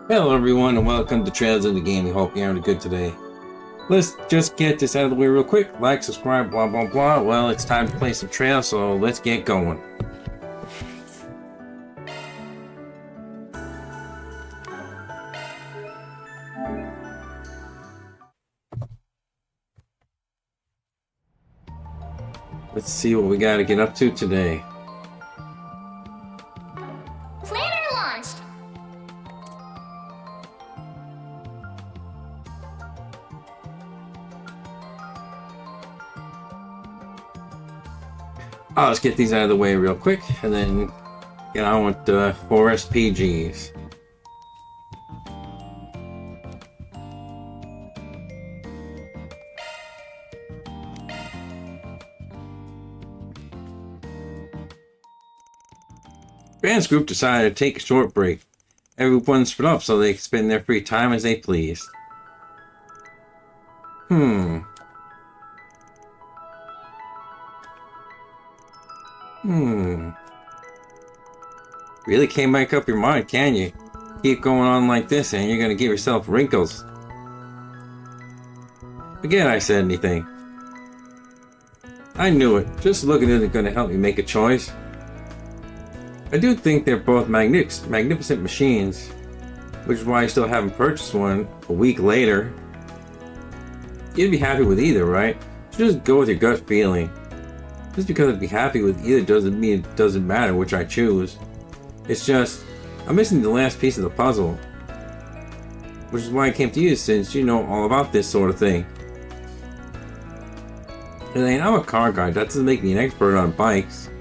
Hello everyone and welcome to Trails in the Game. We hope you're having a good today. Let's just get this out of the way real quick. Like, subscribe, blah blah blah. Well, it's time to play some Trails, so let's get going. Let's see what we gotta get up to today. Planner launched. Let's get these out of the way real quick and then get on with the 4 SPGs. Fans group decided to take a short break. Everyone split up so they could spend their free time as they pleased. Really can't make up your mind, can you? Keep going on like this and you're gonna give yourself wrinkles. Forget I said anything. I knew it. Just looking at it isn't gonna help me make a choice. I do think they're both magnificent machines, which is why I still haven't purchased one a week later. You'd be happy with either, right? Just go with your gut feeling. Just because I'd be happy with either doesn't mean it doesn't matter which I choose. It's just, I'm missing the last piece of the puzzle. Which is why I came to you, since you know all about this sort of thing. Elaine, I'm a car guy, that doesn't make me an expert on bikes.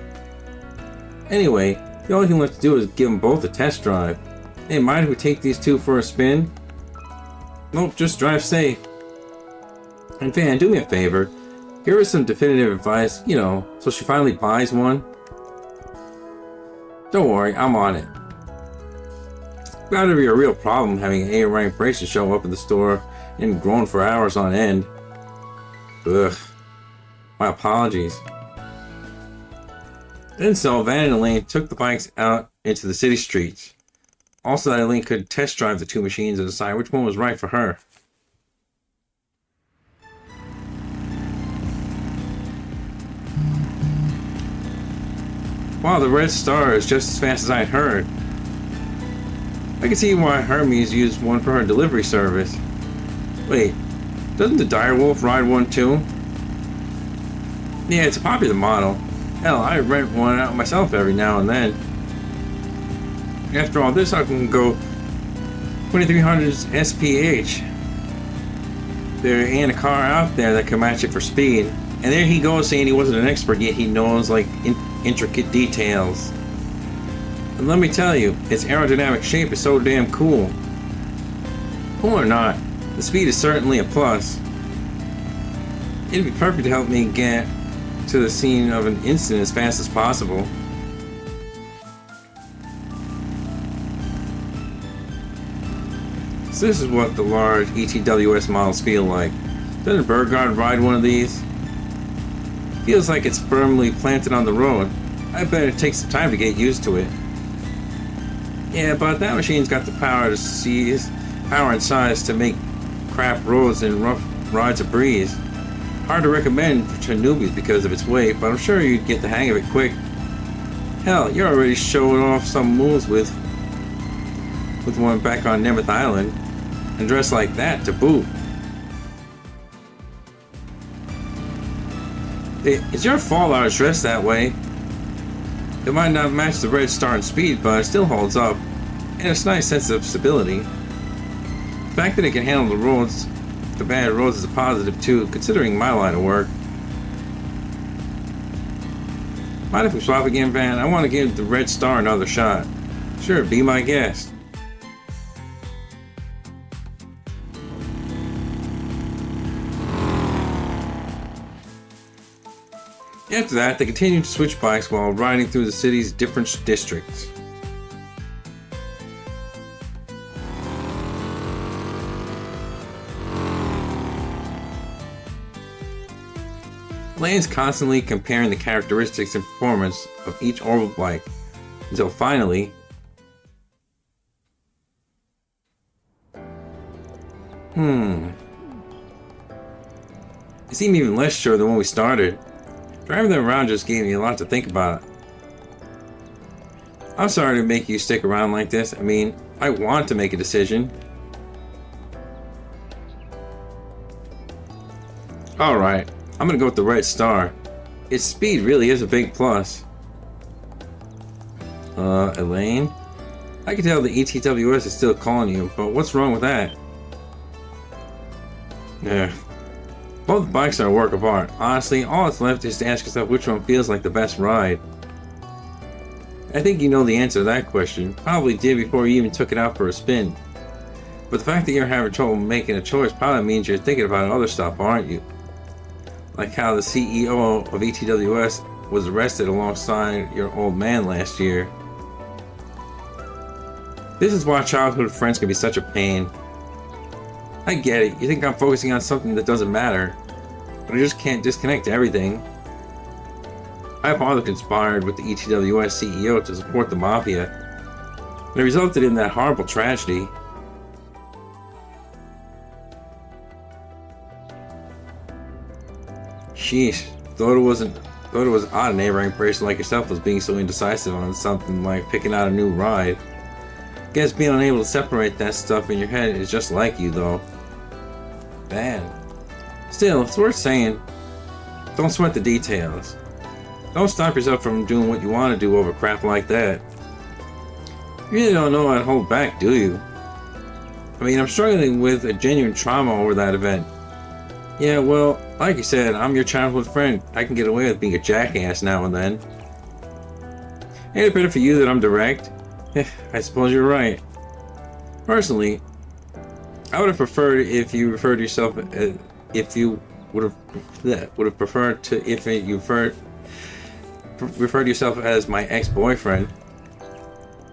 Anyway, the only thing left to do is give them both a test drive. Hey, mind if we take these two for a spin? Nope, just drive safe. And Van, do me a favor. Give her some definitive advice, so she finally buys one. Don't worry, I'm on it. Gotta be a real problem having an A-rank bracer show up at the store and groan for hours on end. Ugh. My apologies. And so Van and Elaine took the bikes out into the city streets. Also that Elaine could test drive the two machines and decide which one was right for her. Wow, the Red Star is just as fast as I'd heard. I can see why Hermes used one for her delivery service. Wait, doesn't the Direwolf ride one too? Yeah, it's a popular model. Hell, I rent one out myself every now and then. After all this, I can go 2300's SPH. There ain't a car out there that can match it for speed. And there he goes saying he wasn't an expert, yet he knows like intricate details. And let me tell you, its aerodynamic shape is so damn cool. Cool or not, the speed is certainly a plus. It'd be perfect to help me get to the scene of an incident as fast as possible. So this is what the large ETWS models feel like. Doesn't Burgard ride one of these? Feels like it's firmly planted on the road. I bet it takes some time to get used to it. Yeah, but that machine's got the power and size to make crap roads and rough rides a breeze. Hard to recommend to newbies because of its weight, but I'm sure you'd get the hang of it quick. Hell, you're already showing off some moves with one back on Nemeth Island, and dressed like that to boot. It's your fault I was dressed that way. It might not match the Red Star in speed, but it still holds up, and it's a nice sense of stability. The fact that it can handle the bad roads is a positive too, considering my line of work. Mind if we swap again, Van? I want to give the Red Star another shot. Sure, be my guest. After that, they continued to switch bikes while riding through the city's different districts. Elaine's constantly comparing the characteristics and performance of each orbital bike, until finally, You seem even less sure than when we started. Driving them around just gave me a lot to think about. I'm sorry to make you stick around like this. I mean, I want to make a decision. Alright, I'm gonna go with the Red Star. Its speed really is a big plus. Elaine? I can tell the ETWS is still calling you, but what's wrong with that? Yeah. Both bikes are a work of art. Honestly, all that's left is to ask yourself which one feels like the best ride. I think you know the answer to that question. Probably did before you even took it out for a spin. But the fact that you're having trouble making a choice probably means you're thinking about other stuff, aren't you? Like how the CEO of ETWS was arrested alongside your old man last year. This is why childhood friends can be such a pain. I get it, you think I'm focusing on something that doesn't matter, but I just can't disconnect everything. My father conspired with the ETWS CEO to support the Mafia, and it resulted in that horrible tragedy. Sheesh, thought it was odd a neighboring person like yourself was being so indecisive on something like picking out a new ride. Guess being unable to separate that stuff in your head is just like you, though. Bad. Still, it's worth saying. Don't sweat the details. Don't stop yourself from doing what you want to do over crap like that. You really don't know how to hold back, do you? I mean, I'm struggling with a genuine trauma over that event. Yeah, well, like you said, I'm your childhood friend. I can get away with being a jackass now and then. Ain't it better for you that I'm direct? I suppose you're right. Personally, I would have preferred if you referred to yourself if you would have preferred to if you referred to yourself as my ex-boyfriend.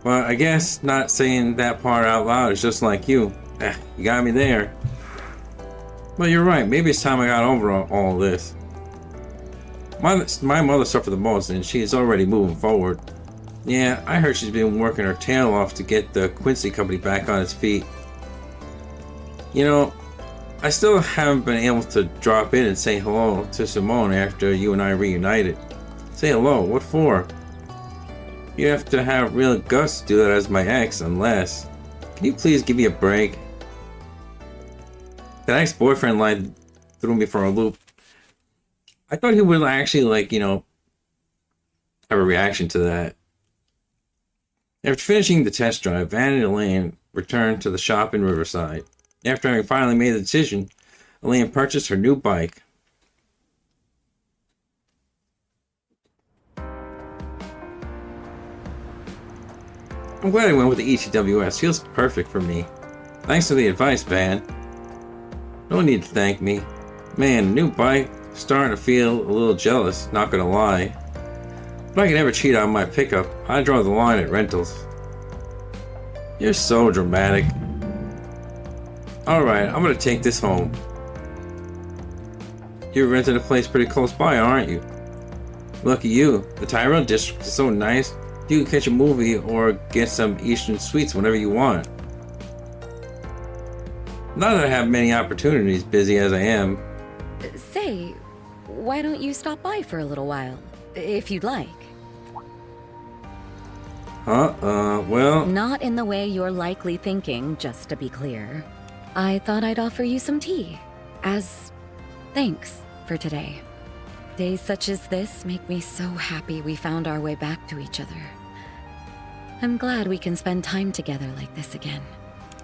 But I guess not saying that part out loud is just like you. You got me there. But you're right. Maybe it's time I got over all this. My mother suffered the most, and she's already moving forward. Yeah, I heard she's been working her tail off to get the Quincy company back on its feet. You know, I still haven't been able to drop in and say hello to Simone after you and I reunited. Say hello, what for? You have to have real guts to do that as my ex, unless... Can you please give me a break? That ex-boyfriend line threw me for a loop. I thought he would actually, like, you know, have a reaction to that. After finishing the test drive, Van and Elaine returned to the shop in Riverside. After having finally made the decision, Elaine purchased her new bike. I'm glad I went with the ETWS. Feels perfect for me. Thanks for the advice, Van. No need to thank me. Man, a new bike, starting to feel a little jealous, not gonna lie. But I can never cheat on my pickup. I draw the line at rentals. You're so dramatic. Alright, I'm gonna take this home. You're renting a place pretty close by, aren't you? Lucky you. The Tyrell district is so nice. You can catch a movie or get some Eastern sweets whenever you want. Not that I have many opportunities, busy as I am. Say, why don't you stop by for a little while, if you'd like? Well... Not in the way you're likely thinking, just to be clear. I thought I'd offer you some tea, as thanks for today. Days such as this make me so happy we found our way back to each other. I'm glad we can spend time together like this again.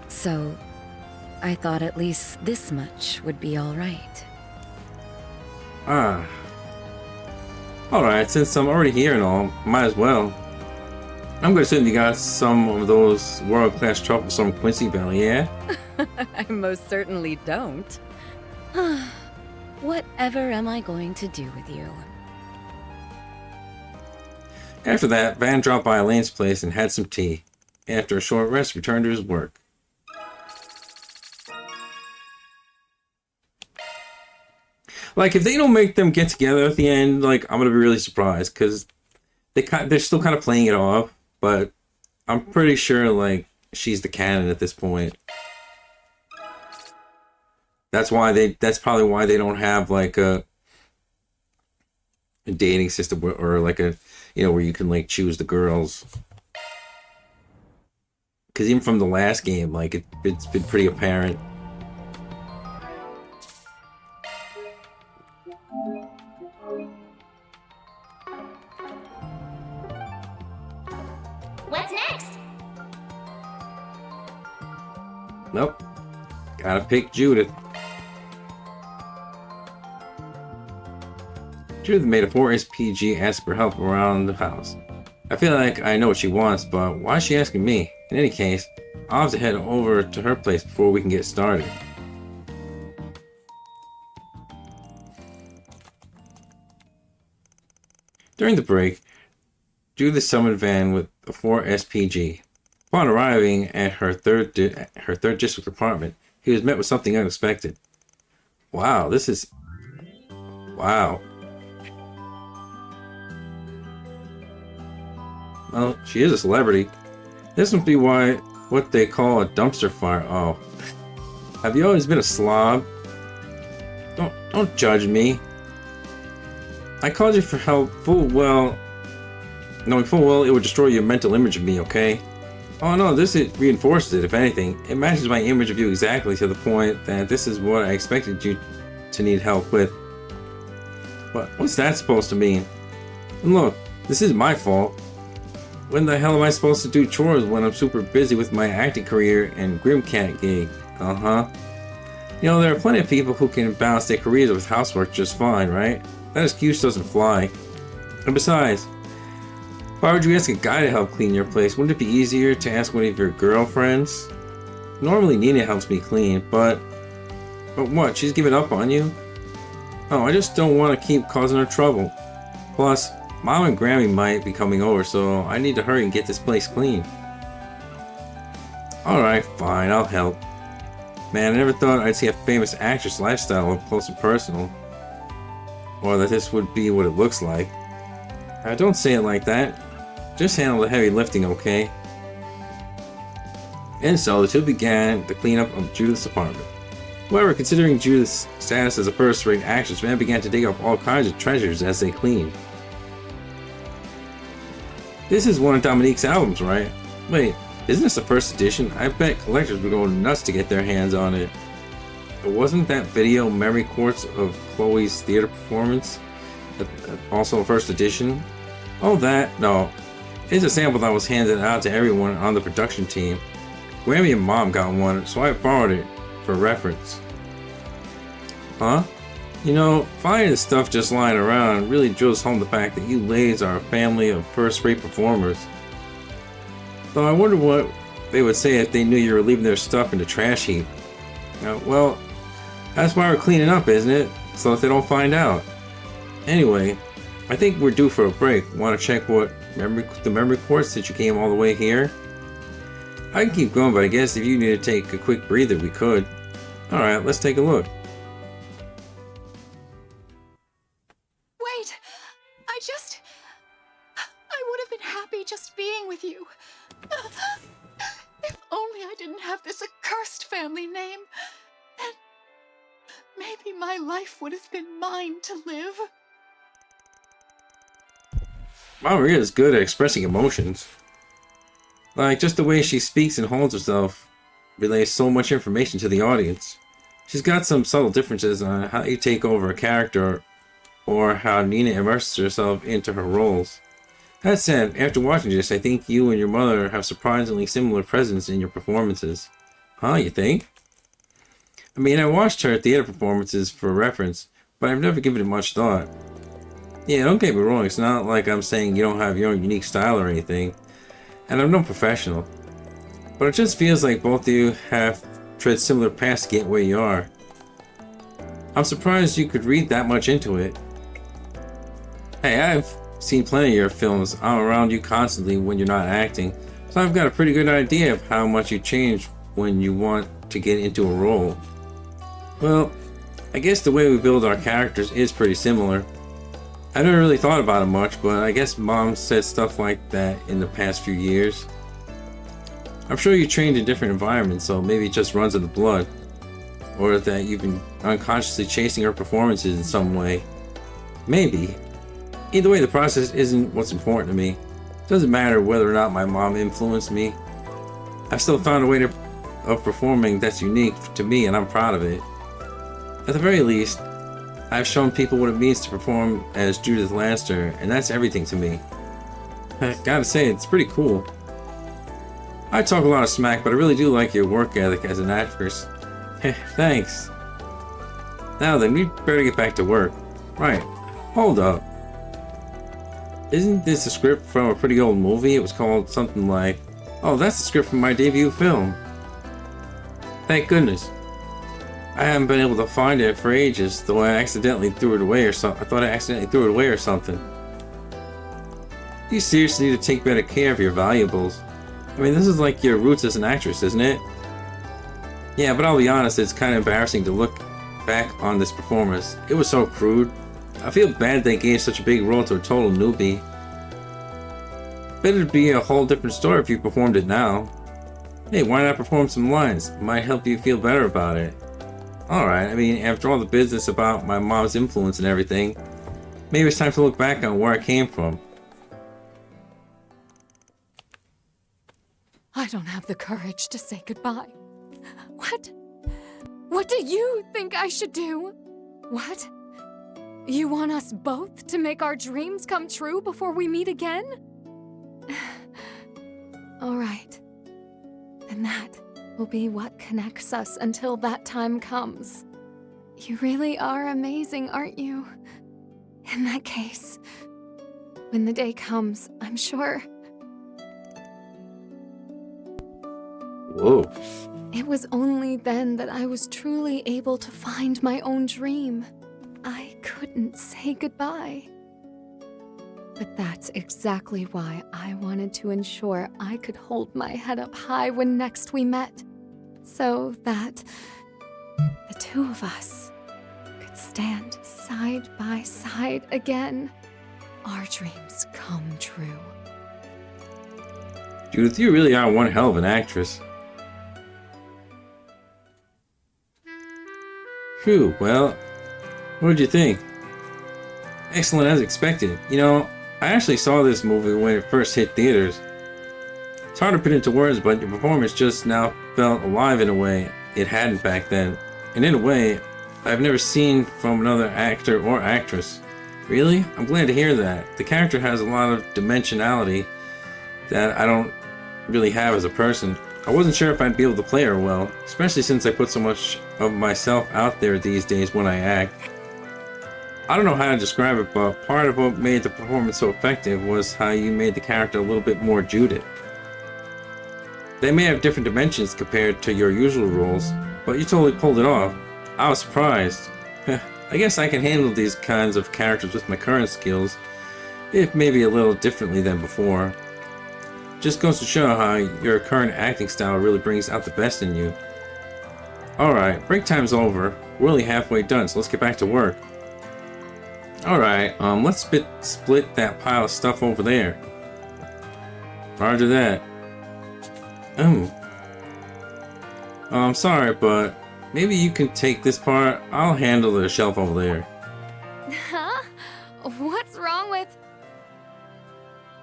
So, I thought at least this much would be alright. Alright, since I'm already here and all, might as well. I'm gonna assume you got some of those world-class truffles from Quincy Valley, yeah? I most certainly don't. Whatever am I going to do with you? After that, Van dropped by Elaine's place and had some tea. After a short rest, returned to his work. Like, if they don't make them get together at the end, like, I'm gonna be really surprised, because they're still kind of playing it off, but I'm pretty sure, like, she's the canon at this point. That's probably why they don't have like a dating system or like a, where you can like choose the girls. Because even from the last game, like it's been pretty apparent. What's next? Nope. Gotta pick Judith. Judith made a 4 SPG ask for help around the house. I feel like I know what she wants, but why is she asking me? In any case, I'll have to head over to her place before we can get started. During the break, Judith summoned Van with a 4 SPG. Upon arriving at her third district apartment, he was met with something unexpected. Wow, this is... Wow. Well, she is a celebrity. This must be what they call a dumpster fire. Oh. Have you always been a slob? Don't judge me. I called you for help knowing full well it would destroy your mental image of me, okay? Oh no, this reinforces it, if anything. It matches my image of you exactly to the point that this is what I expected you to need help with. What's that supposed to mean? And look, this is my fault. When the hell am I supposed to do chores when I'm super busy with my acting career and Grimcat gig? Uh-huh. There are plenty of people who can balance their careers with housework just fine, right? That excuse doesn't fly. And besides, why would you ask a guy to help clean your place? Wouldn't it be easier to ask one of your girlfriends? Normally Nina helps me clean, but what? She's given up on you? Oh, I just don't want to keep causing her trouble. Plus, Mom and Grammy might be coming over, so I need to hurry and get this place clean. Alright, fine, I'll help. Man, I never thought I'd see a famous actress lifestyle up close and personal. Or that this would be what it looks like. Don't say it like that. Just handle the heavy lifting, okay? And so the two began the cleanup of Judith's apartment. However, considering Judith's status as a first-rate actress, Van began to dig up all kinds of treasures as they cleaned. This is one of Dominique's albums, right? Wait, isn't this the first edition? I bet collectors would go nuts to get their hands on it. But wasn't that video Memory Quartz of Chloe's theater performance also a first edition? Oh, that? No. It's a sample that was handed out to everyone on the production team. Grammy and Mom got one, so I borrowed it for reference. Huh? Finding this stuff just lying around really drills home the fact that you ladies are a family of first-rate performers. Though I wonder what they would say if they knew you were leaving their stuff in the trash heap. Well, that's why we're cleaning up, isn't it? So that they don't find out. Anyway, I think we're due for a break. Want to check the memory quartz since you came all the way here? I can keep going, but I guess if you need to take a quick breather, we could. Alright, let's take a look. Wait! I would have been happy just being with you. If only I didn't have this accursed family name. Then maybe my life would have been mine to live. Maria is good at expressing emotions. Like, just the way she speaks and holds herself relays so much information to the audience. She's got some subtle differences on how you take over a character or how Nina immerses herself into her roles. That said, after watching this, I think you and your mother have surprisingly similar presence in your performances. Huh, you think? I mean, I watched her theater performances for reference, but I've never given it much thought. Yeah, don't get me wrong, it's not like I'm saying you don't have your own unique style or anything, and I'm no professional. But it just feels like both of you have tread similar paths to get where you are. I'm surprised you could read that much into it. Hey, I've seen plenty of your films. I'm around you constantly when you're not acting, so I've got a pretty good idea of how much you change when you want to get into a role. Well, I guess the way we build our characters is pretty similar. I never really thought about it much, but I guess Mom said stuff like that in the past few years. I'm sure you trained in different environments, so maybe it just runs in the blood. or that you've been unconsciously chasing her performances in some way. Maybe. Either way, the process isn't what's important to me. It doesn't matter whether or not my mom influenced me. I've still found a way of performing that's unique to me, and I'm proud of it. At the very least, I've shown people what it means to perform as Judith Lannister, and that's everything to me. I gotta say, it's pretty cool. I talk a lot of smack, but I really do like your work ethic as an actress. Thanks. Now then, we better get back to work. Right, hold up. Isn't this a script from a pretty old movie? It was called something like, oh, that's the script from my debut film. Thank goodness. I haven't been able to find it for ages, though I accidentally threw it away or something. I thought I accidentally threw it away or something. You seriously need to take better care of your valuables. I mean, this is like your roots as an actress, isn't it? Yeah, but I'll be honest, it's kind of embarrassing to look back on this performance. It was so crude. I feel bad they gave such a big role to a total newbie. Bet it'd be a whole different story if you performed it now. Hey, why not perform some lines? It might help you feel better about it. Alright, I mean, after all the business about my mom's influence and everything, maybe it's time to look back on where I came from. I don't have the courage to say goodbye. What do you think I should do? What? You want us both to make our dreams come true before we meet again? All right. And that will be what connects us until that time comes. You really are amazing, aren't you? In that case, when the day comes, I'm sure. Whoa. It was only then that I was truly able to find my own dream. I couldn't say goodbye. But that's exactly why I wanted to ensure I could hold my head up high when next we met, so that the two of us could stand side by side again. Our dreams come true. Judith, you really are one hell of an actress. Phew, well, what did you think? Excellent as expected. You know, I actually saw this movie when it first hit theaters. It's hard to put into words, but your performance just now felt alive in a way it hadn't back then. And in a way, I've never seen from another actor or actress. Really? I'm glad to hear that. The character has a lot of dimensionality that I don't really have as a person. I wasn't sure if I'd be able to play her well, especially since I put so much of myself out there these days when I act. I don't know how to describe it, but part of what made the performance so effective was how you made the character a little bit more Judith. They may have different dimensions compared to your usual roles, but you totally pulled it off. I was surprised. I guess I can handle these kinds of characters with my current skills, if maybe a little differently than before. Just goes to show how your current acting style really brings out the best in you. Alright, break time's over. We're only halfway done, so let's get back to work. Alright, let's split that pile of stuff over there. Roger that. I'm sorry, but maybe you can take this part. I'll handle the shelf over there. Huh? What's wrong with...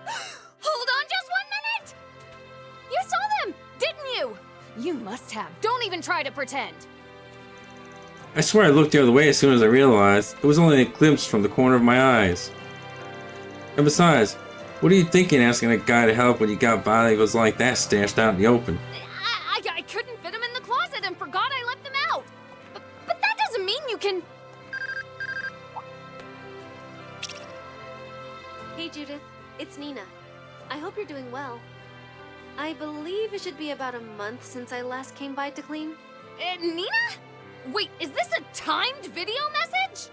Hold on just 1 minute! You saw them, didn't you? You must have. Don't even try to pretend. I swear I looked the other way as soon as I realized it was only a glimpse from the corner of my eyes. And besides, what are you thinking asking a guy to help when you got valuables like that stashed out in the open? I couldn't fit them in the closet and forgot I left them out. But that doesn't mean you can... Hey Judith, it's Nina. I hope you're doing well. I believe it should be about a month since I last came by to clean. Nina? Wait, is this a timed video message?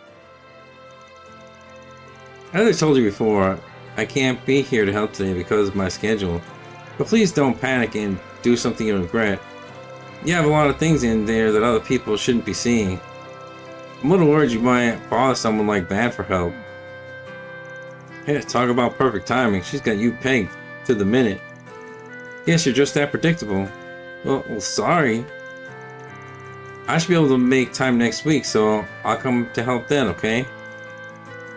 As I told you before, I can't be here to help today because of my schedule. But please don't panic and do something you regret. You have a lot of things in there that other people shouldn't be seeing. I'm a little worried you might bother someone like that for help. Hey, talk about perfect timing. She's got you pegged to the minute. Guess you're just that predictable. Well, sorry. I should be able to make time next week, so I'll come to help then, okay?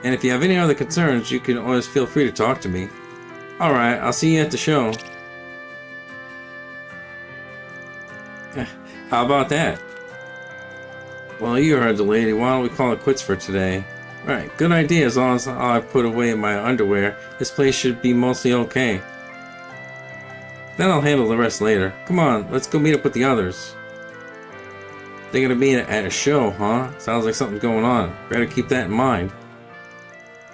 And if you have any other concerns, you can always feel free to talk to me. Alright, I'll see you at the show. How about that? Well, you heard the lady. Why don't we call it quits for today? Right, good idea. As long as I put away my underwear, this place should be mostly okay. Then I'll handle the rest later. Come on, let's go meet up with the others. They're gonna be at a show, huh? Sounds like something's going on. Better keep that in mind.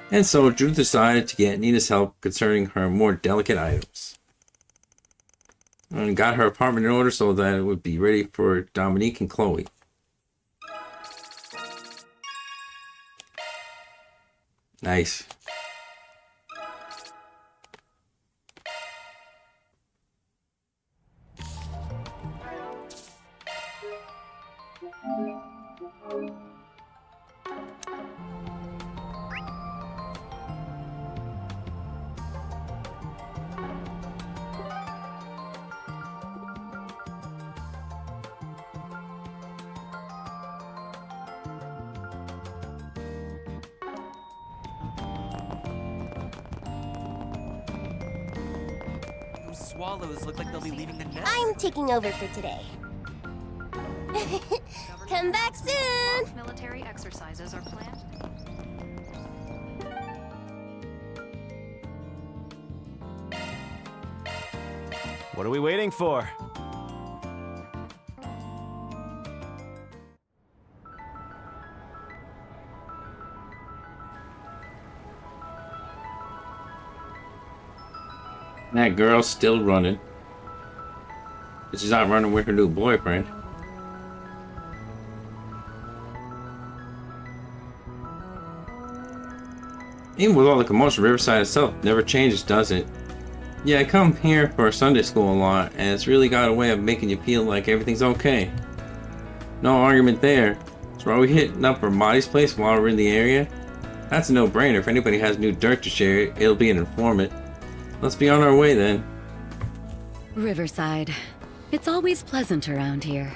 And so Judith decided to get Nina's help concerning her more delicate items. And got her apartment in order so that it would be ready for Dominique and Chloe. Nice. Swallows look like they'll be leaving the nest. I'm taking over for today. Come back soon! Military exercises are planned. What are we waiting for? That girl's still running. But she's not running with her new boyfriend. Even with all the commotion, Riverside itself never changes, does it? Yeah, I come here for Sunday school a lot, and it's really got a way of making you feel like everything's okay. No argument there. So are we hitting up Ramadi's place while we're in the area? That's a no-brainer. If anybody has new dirt to share, it'll be an informant. Let's be on our way then. Riverside. It's always pleasant around here.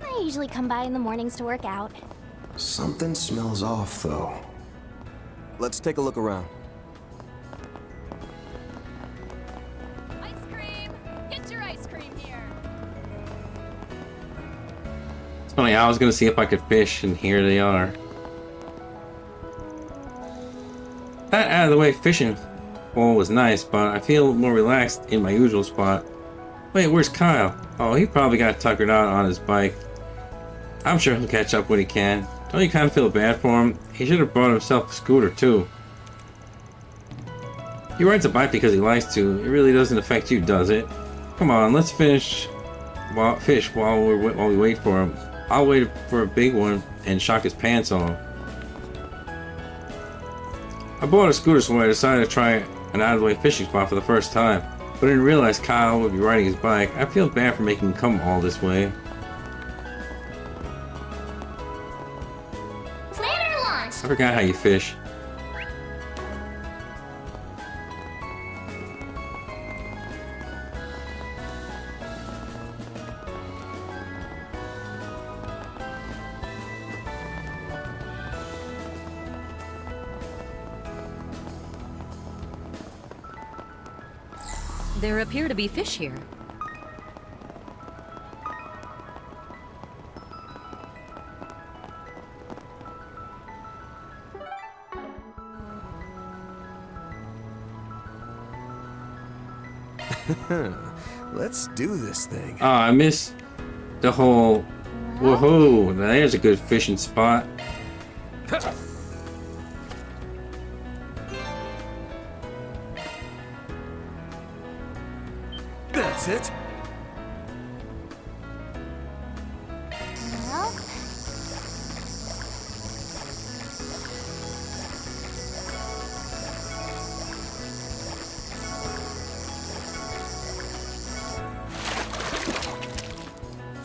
I usually come by in the mornings to work out. Something smells off, though. Let's take a look around. Ice cream! Get your ice cream here! It's funny, I was gonna see if I could fish, and here they are. That out of the way fishing hole was nice, but I feel more relaxed in my usual spot. Wait, where's Kyle? Oh, he probably got tuckered out on his bike. I'm sure he'll catch up when he can. Don't you kind of feel bad for him? He should have brought himself a scooter too. He rides a bike because he likes to. It really doesn't affect you, does it? Come on, let's fish while we wait for him. I'll wait for a big one and shock his pants off. I bought a scooter, so I decided to try an out-of-the-way fishing spot for the first time, but I didn't realize Kyle would be riding his bike. I feel bad for making him come all this way. Planner launched! I forgot how you fish. There appear to be fish here. Let's do this thing. Ah, I missed the whole... Woohoo! There's a good fishing spot. That's it. Well,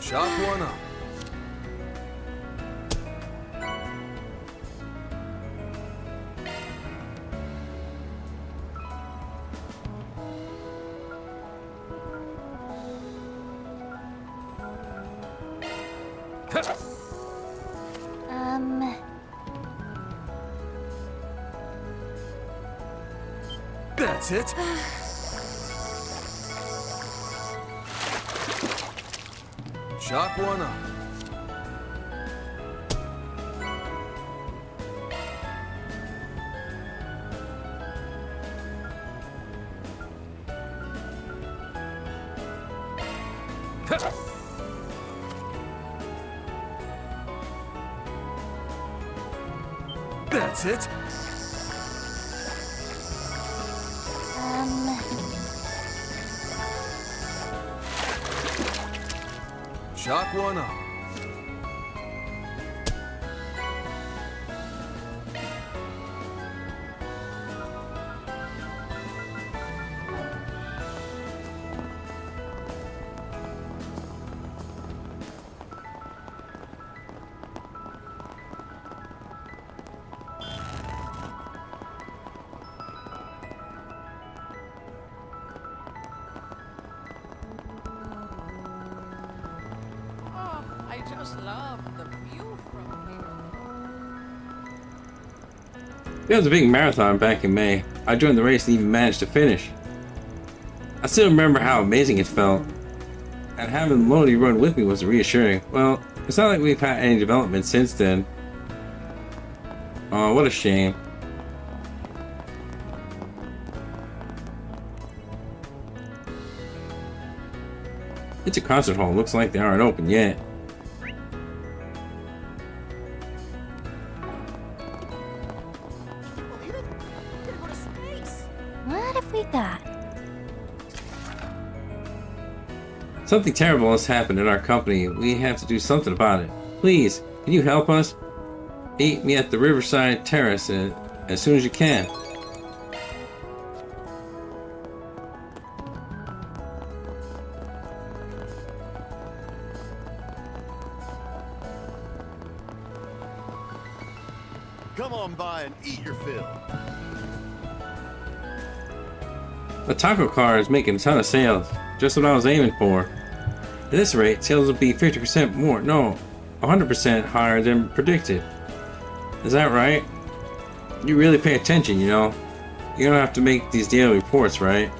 Chop one up. That's it. Chalk one up. That's it. Chalk one up. I just love the view from here. It was a big marathon back in May. I joined the race and even managed to finish. I still remember how amazing it felt. And having Lodi run with me was reassuring. Well, it's not like we've had any development since then. Oh, what a shame. It's a concert hall. Looks like they aren't open yet. What have we got? Something terrible has happened in our company. We have to do something about it. Please, can you help us? Meet me at the Riverside Terrace as soon as you can. Come on by and eat your fill. The taco car is making a ton of sales. Just what I was aiming for. At this rate, sales will be 50% more. No, 100% higher than predicted. Is that right? You really pay attention, you know. You don't have to make these daily reports, right?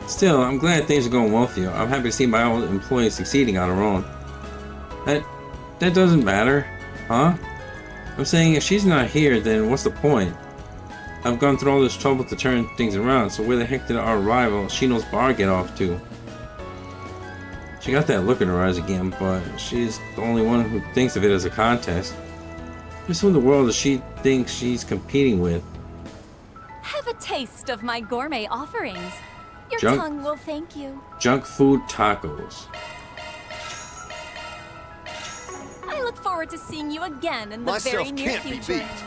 Still, I'm glad things are going well for you. I'm happy to see my old employee succeeding on her own. That doesn't matter, huh? I'm saying if she's not here, then what's the point? I've gone through all this trouble to turn things around, so where the heck did our rival, Shino's bar, get off to? She got that look in her eyes again, but she's the only one who thinks of it as a contest. Just who in the world does she think she's competing with? Have a taste of my gourmet offerings. Your Junk- tongue will thank you. Junk food tacos. I look forward to seeing you again in the Myself very near can't be future. beat.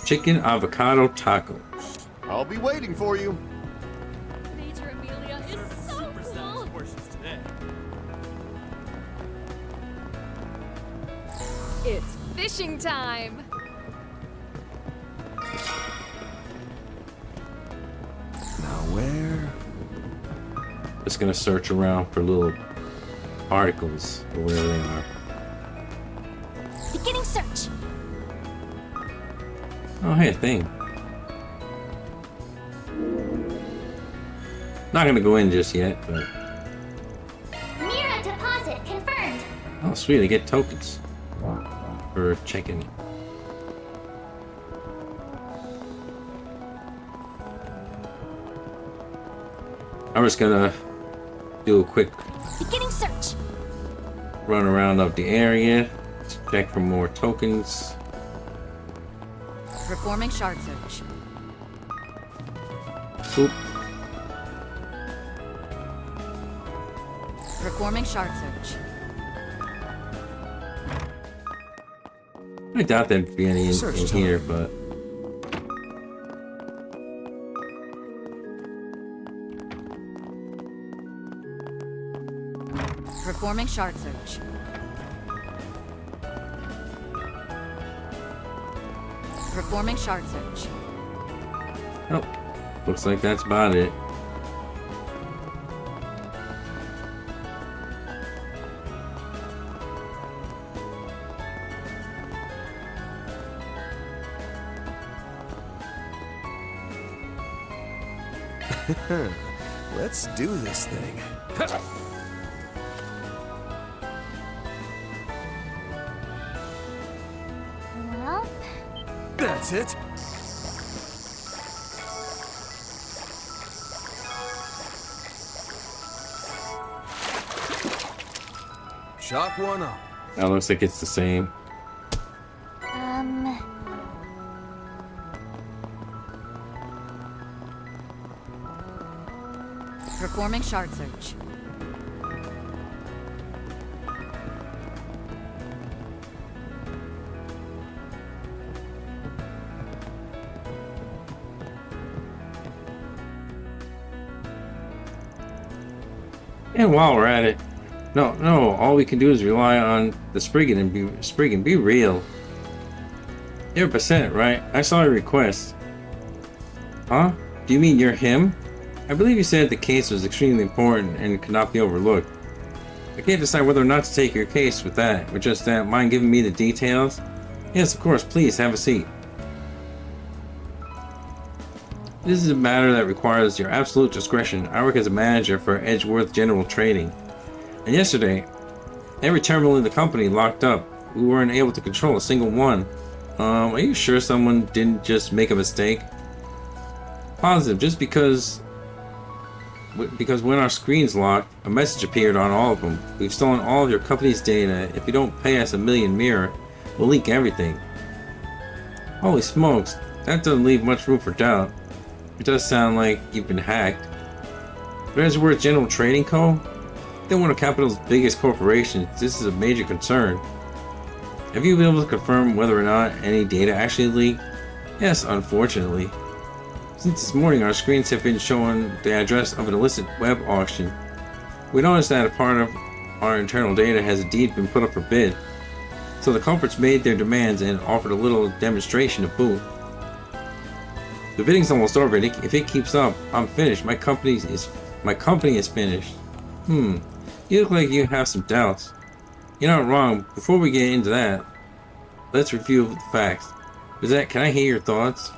Chicken avocado tacos. I'll be waiting for you. Major Amelia is so cool. It's fishing time. Now where? Just gonna search around for little articles or wherever they are. Beginning search. Oh, hey, a thing. Not gonna go in just yet, but Mira deposit confirmed. oh, sweet, I get tokens for checking. I'm just gonna do a quick Beginning search. run around of the area to check for more tokens. Performing shard search. Oop. Performing shard search. I doubt there'd be any in Search here, but Performing shard search. Performing shard search. oh, looks like that's about it. Let's do this thing. Well, That's it. Chalk one up. That looks like it's the same. Performing shard search. And while we're at it, no, all we can do is rely on the Spriggan and be real. You're Bassett, right? I saw your request. Huh? Do you mean you're him? I believe you said the case was extremely important and could not be overlooked. I can't decide whether or not to take your case with just that. Mind giving me the details? Yes, of course, please have a seat. This is a matter that requires your absolute discretion. I work as a manager for Edgeworth General Trading. And yesterday, every terminal in the company locked up. We weren't able to control a single one. Are you sure someone didn't just make a mistake? Positive, just because when our screen's locked, a message appeared on all of them. We've stolen all of your company's data. If you don't pay us $1 million mirror, we'll leak everything. Holy smokes, that doesn't leave much room for doubt. It does sound like you've been hacked. But Edgeworth General Trading Co.? They're one of Capital's biggest corporations. This is a major concern. Have you been able to confirm whether or not any data actually leaked? Yes, unfortunately. Since this morning, our screens have been showing the address of an illicit web auction. We noticed that a part of our internal data has indeed been put up for bid. So the culprits made their demands and offered a little demonstration to boot. The bidding's almost over, and if it keeps up, I'm finished. My company is finished. You look like you have some doubts. You're not wrong. Before we get into that, let's review the facts. Bizette, can I hear your thoughts?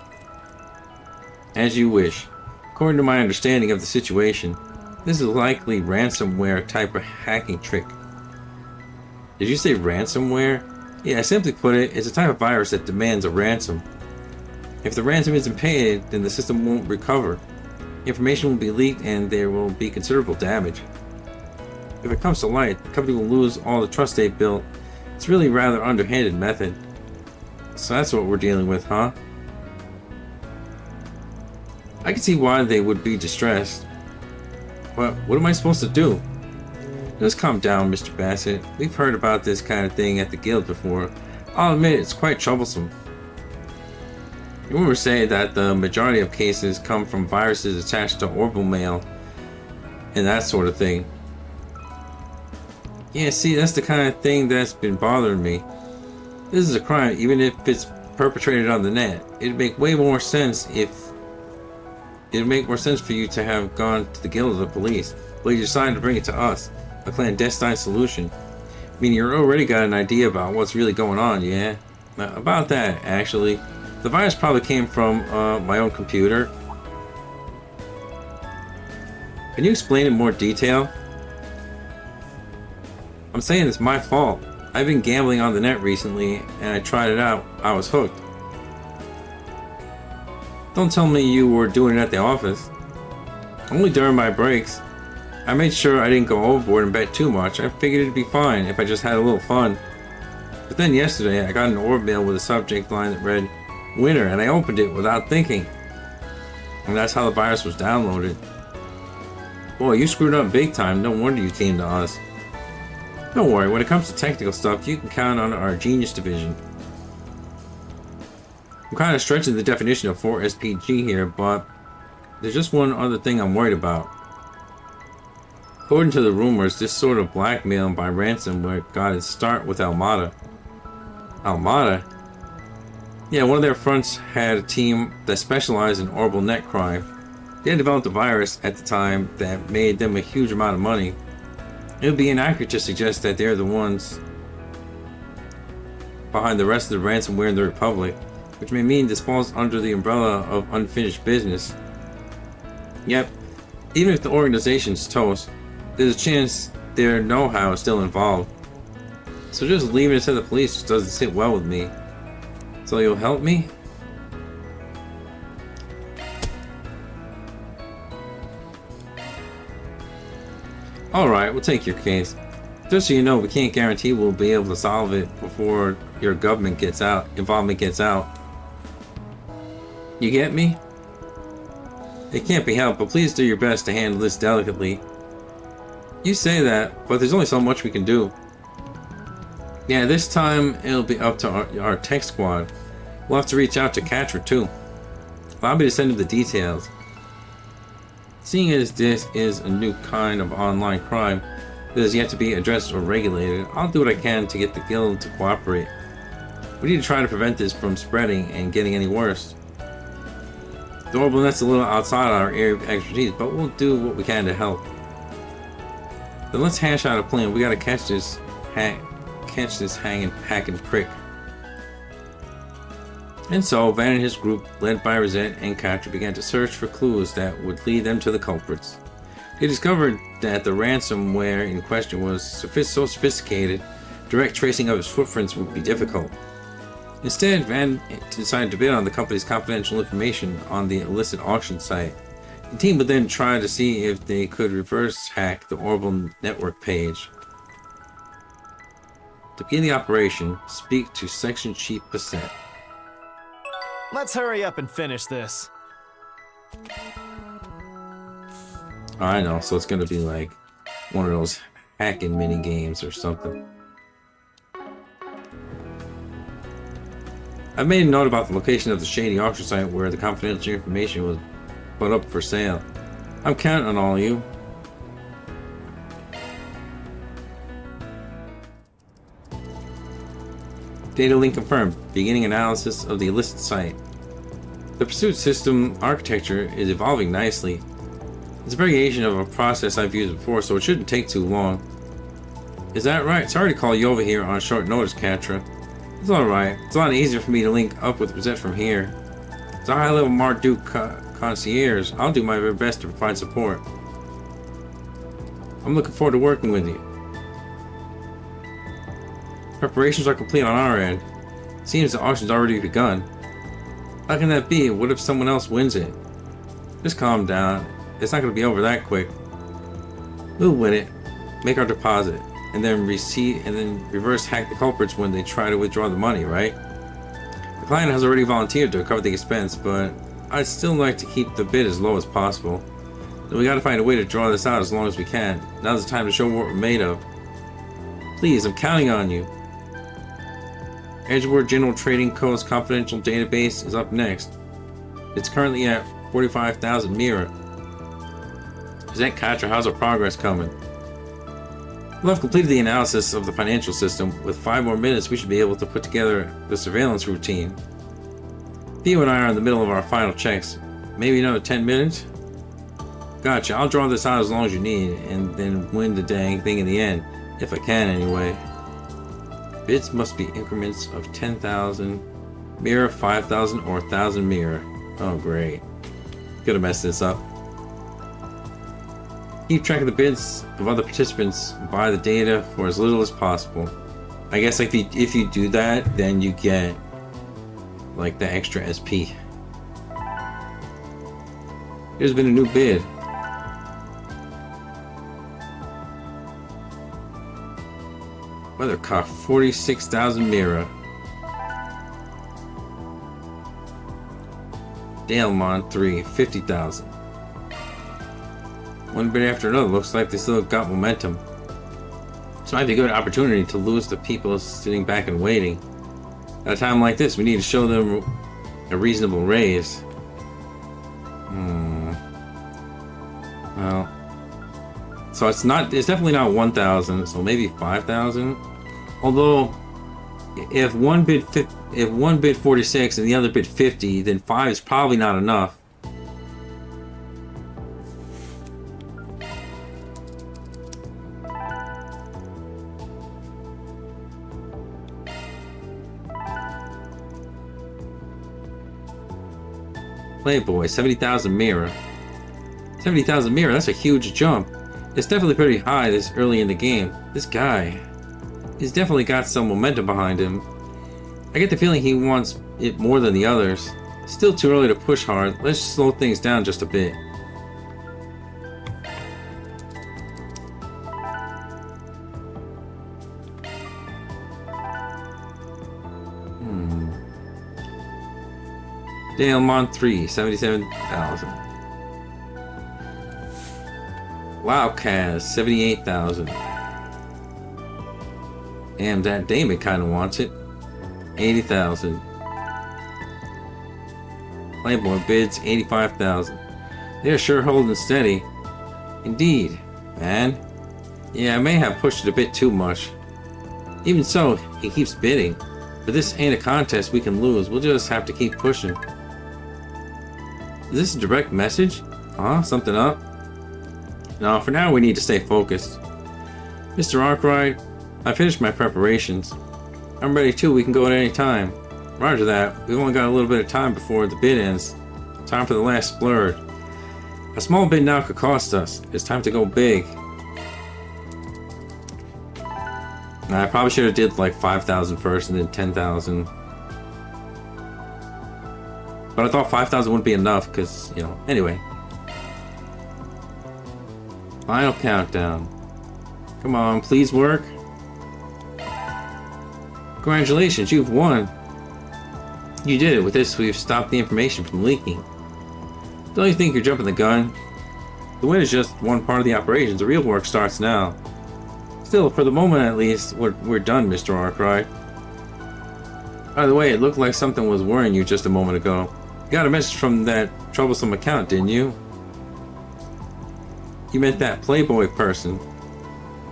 As you wish. According to my understanding of the situation, this is likely ransomware type of hacking trick. Did you say ransomware? Yeah, simply put it, it's a type of virus that demands a ransom. If the ransom isn't paid, then the system won't recover. Information will be leaked and there will be considerable damage. If it comes to light, the company will lose all the trust they've built. It's really a rather underhanded method. So that's what we're dealing with, huh? I can see why they would be distressed. But what am I supposed to do? Just calm down, Mr. Bassett. We've heard about this kind of thing at the guild before. I'll admit it's quite troublesome. Rumors say that the majority of cases come from viruses attached to orbital mail and that sort of thing. Yeah, see, that's the kind of thing that's been bothering me. This is a crime, even if it's perpetrated on the net. It'd make way more sense for you to have gone to the guild or the police, but you decided to bring it to us, a clandestine solution. I mean, you already got an idea about what's really going on, yeah? About that, actually. The virus probably came from my own computer. Can you explain in more detail? I'm saying it's my fault. I've been gambling on the net recently, and I tried it out. I was hooked. Don't tell me you were doing it at the office. Only during my breaks. I made sure I didn't go overboard and bet too much. I figured it'd be fine if I just had a little fun. But then yesterday, I got an orb mail with a subject line that read, "Winner," and I opened it without thinking. And that's how the virus was downloaded. Boy, you screwed up big time. No wonder you came to us. Don't worry, when it comes to technical stuff, you can count on our genius division. I'm kind of stretching the definition of 4SPG here, but there's just one other thing I'm worried about. According to the rumors, this sort of blackmail by ransomware got its start with Almada. Almada? Yeah, one of their fronts had a team that specialized in orbital net crime. They had developed a virus at the time that made them a huge amount of money. It would be inaccurate to suggest that they're the ones behind the rest of the ransomware in the Republic, which may mean this falls under the umbrella of unfinished business. Yep, even if the organization's toast, there's a chance their know-how is still involved. So just leaving it to the police just doesn't sit well with me. So you'll help me? Alright, we'll take your case. Just so you know, we can't guarantee we'll be able to solve it before your involvement gets out. You get me? It can't be helped, but please do your best to handle this delicately. You say that, but there's only so much we can do. Yeah, this time it'll be up to our tech squad. We'll have to reach out to Catra too. Allow me to send him the details. Seeing as this is a new kind of online crime that is yet to be addressed or regulated, I'll do what I can to get the guild to cooperate. We need to try to prevent this from spreading and getting any worse. The orbital net's a little outside our area of expertise, but we'll do what we can to help. Then let's hash out a plan. We gotta catch this hanging hacking prick. And so, Van and his group, led by Rosette and Catra, began to search for clues that would lead them to the culprits. They discovered that the ransomware in question was so sophisticated, direct tracing of its footprints would be difficult. Instead, Van decided to bid on the company's confidential information on the illicit auction site. The team would then try to see if they could reverse hack the orbital network page. To begin the operation, speak to Section Chief Bassett. Let's hurry up and finish this. I know, so it's gonna be like one of those hacking mini games or something. I've made a note about the location of the shady auction site where the confidential information was put up for sale. I'm counting on all of you. Data link confirmed. Beginning analysis of the illicit site. The pursuit system architecture is evolving nicely. It's a variation of a process I've used before, so it shouldn't take too long. Is that right? Sorry to call you over here on short notice, Catra. It's alright. It's a lot easier for me to link up with Rosette from here. As a high-level Marduk concierge, I'll do my very best to provide support. I'm looking forward to working with you. Preparations are complete on our end. Seems the auction's already begun. How can that be? What if someone else wins it? Just calm down. It's not going to be over that quick. We'll win it, make our deposit, and then reverse hack the culprits when they try to withdraw the money, right? The client has already volunteered to cover the expense, but I'd still like to keep the bid as low as possible. So we gotta find a way to draw this out as long as we can. Now's the time to show what we're made of. Please, I'm counting on you. Edgeworth General Trading Co.'s confidential database is up next. It's currently at 45,000 Mira. Present Catra, how's our progress coming? We'll have completed the analysis of the financial system. With 5 more minutes, we should be able to put together the surveillance routine. Theo and I are in the middle of our final checks. Maybe another 10 minutes? Gotcha, I'll draw this out as long as you need, and then win the dang thing in the end. If I can, anyway. Bids must be increments of 10,000 Mira, 5,000, or 1,000 Mira. Oh, great. Gonna mess this up. Keep track of the bids of other participants. Buy the data for as little as possible. I guess if you do that, then you get like the extra SP. There's been a new bid. Weathercock, 46,000 Mira. Dalemont 3, 50,000. One bid after another. Looks like they still got momentum. This might be a good opportunity to lose the people sitting back and waiting. At a time like this, we need to show them a reasonable raise. Well, so it's definitely not 1,000. So maybe 5,000. Although, if one bid 46 and the other bid 50, then 5 is probably not enough. Playboy, 70,000 Mira. 70,000 Mira, that's a huge jump. It's definitely pretty high this early in the game. This guy, he's definitely got some momentum behind him. I get the feeling he wants it more than the others. Still too early to push hard. Let's slow things down just a bit. Dale Mont 3, 77,000. Wildcast, 78,000. Damn, that Damon kinda wants it. 80,000. Playboy bids 85,000. They're sure holding steady. Indeed, man. Yeah, I may have pushed it a bit too much. Even so, he keeps bidding. But this ain't a contest we can lose. We'll just have to keep pushing. Is this a direct message? Huh? Something up? No, for now we need to stay focused. Mr. Arkwright, I finished my preparations. I'm ready too, we can go at any time. Roger that, we've only got a little bit of time before the bid ends. Time for the last splurge. A small bid now could cost us. It's time to go big. I probably should have did like 5,000 first and then 10,000. But I thought 5,000 wouldn't be enough because, you know, anyway. Final countdown. Come on, please work. Congratulations, you've won. You did it. With this, we've stopped the information from leaking. Don't you think you're jumping the gun? The win is just one part of the operations. The real work starts now. Still, for the moment at least, we're done, Mr. Arkwright. By the way, it looked like something was worrying you just a moment ago. You got a message from that troublesome account, didn't you? You meant that Playboy person.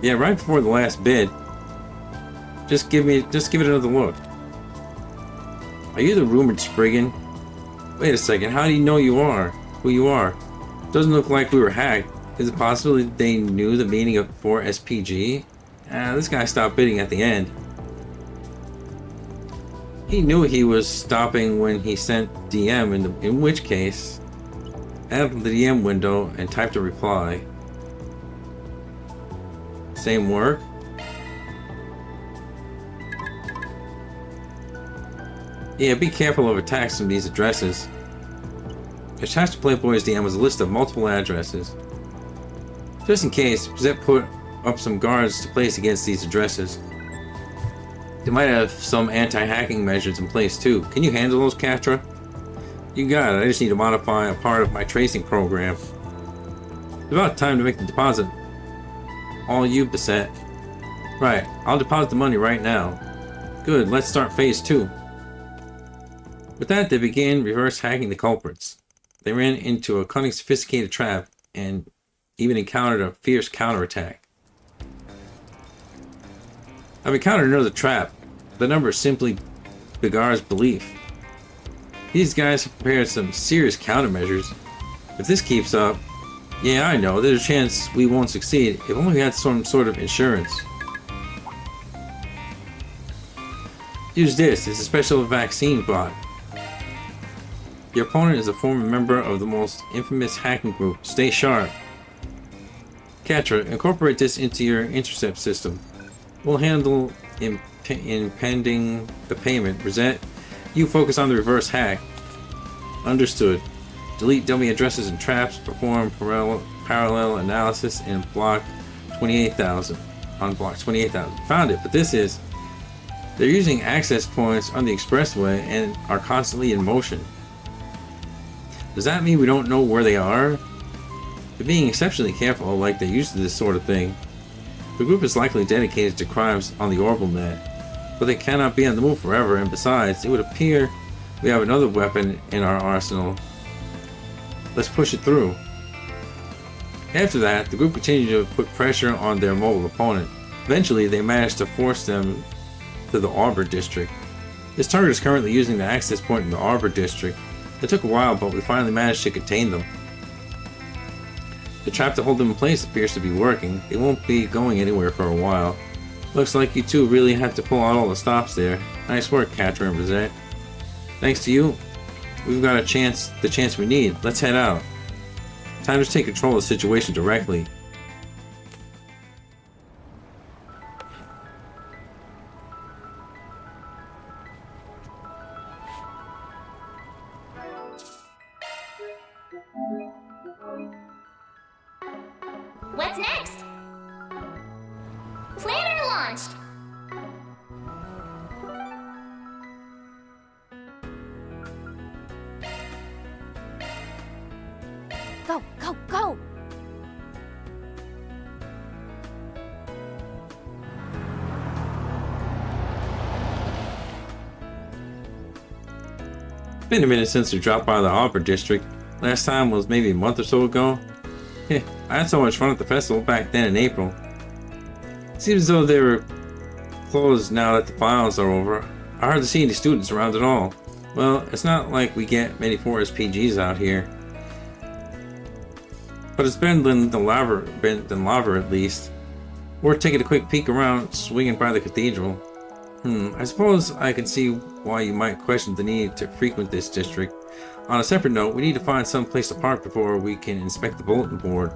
Yeah, right before the last bid. Just give it another look. Are you the rumored Spriggan? Wait a second, how do you know who you are? Doesn't look like we were hacked. Is it possible that they knew the meaning of 4SPG? This guy stopped bidding at the end. He knew he was stopping when he sent DM, in which case, opened the DM window and typed a reply. Same work? Yeah, be careful of attacks from these addresses. Attached to Playboy's DM was a list of multiple addresses. Just in case, Rosette put up some guards to place against these addresses. They might have some anti-hacking measures in place too. Can you handle those, Catra? You got it. I just need to modify a part of my tracing program. It's about time to make the deposit. All you, Bissett. Right, I'll deposit the money right now. Good, let's start phase 2. With that, they began reverse hacking the culprits. They ran into a cunning, sophisticated trap and even encountered a fierce counterattack. I've encountered another trap. The number simply begars belief. These guys have prepared some serious countermeasures. If this keeps up, yeah, I know, there's a chance we won't succeed. If only we had some sort of insurance. Use this. It's a special vaccine bot. Your opponent is a former member of the most infamous hacking group. Stay sharp. Catra, incorporate this into your intercept system. We'll handle impending the payment. Rosette, you focus on the reverse hack. Understood. Delete dummy addresses and traps. Perform parallel analysis in block 28,000. On block 28,000. Found it, but this is... They're using access points on the expressway and are constantly in motion. Does that mean we don't know where they are? They're being exceptionally careful like they're used to this sort of thing. The group is likely dedicated to crimes on the orbital net, but they cannot be on the move forever, and besides, it would appear we have another weapon in our arsenal. Let's push it through. After that, the group continued to put pressure on their mobile opponent. Eventually, they managed to force them to the Arbor District. This target is currently using the access point in the Arbor District. It took a while, but we finally managed to contain them. The trap to hold them in place appears to be working. They won't be going anywhere for a while. Looks like you two really had to pull out all the stops there. Nice work, Catra and Rosette. Thanks to you, we've got the chance we need. Let's head out. Time to take control of the situation directly. What's next? Planner launched! Go, go, go! It's been a minute since we dropped by the Auburn district. Last time was maybe a month or so ago. I had so much fun at the festival back then in April. Seems as though they were closed now that the finals are over. I hardly see any students around at all. Well, it's not like we get many 4SPGs out here. But it's better than lava at least. We're taking a quick peek around, swinging by the cathedral. I suppose I can see why you might question the need to frequent this district. On a separate note, we need to find some place to park before we can inspect the bulletin board.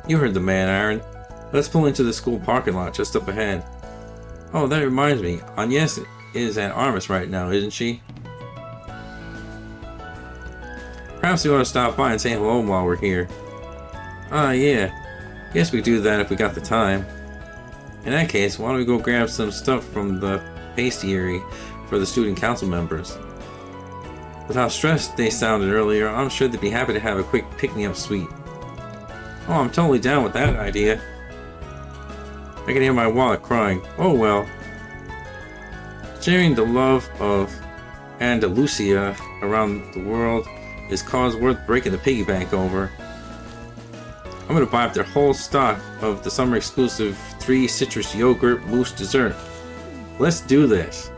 You heard the man, Aaron. Let's pull into the school parking lot just up ahead. Oh, that reminds me. Agnes is at Armis right now, isn't she? Perhaps we ought to stop by and say hello while we're here. Ah, yeah. Guess we do that if we got the time. In that case, why don't we go grab some stuff from the pastry for the student council members? With how stressed they sounded earlier, I'm sure they'd be happy to have a quick pick-me-up sweet. Oh, I'm totally down with that idea. I can hear my wallet crying. Oh well. Sharing the love of Andalusia around the world is cause worth breaking the piggy bank over. I'm gonna buy up their whole stock of the summer exclusive 3 citrus yogurt mousse dessert. Let's do this.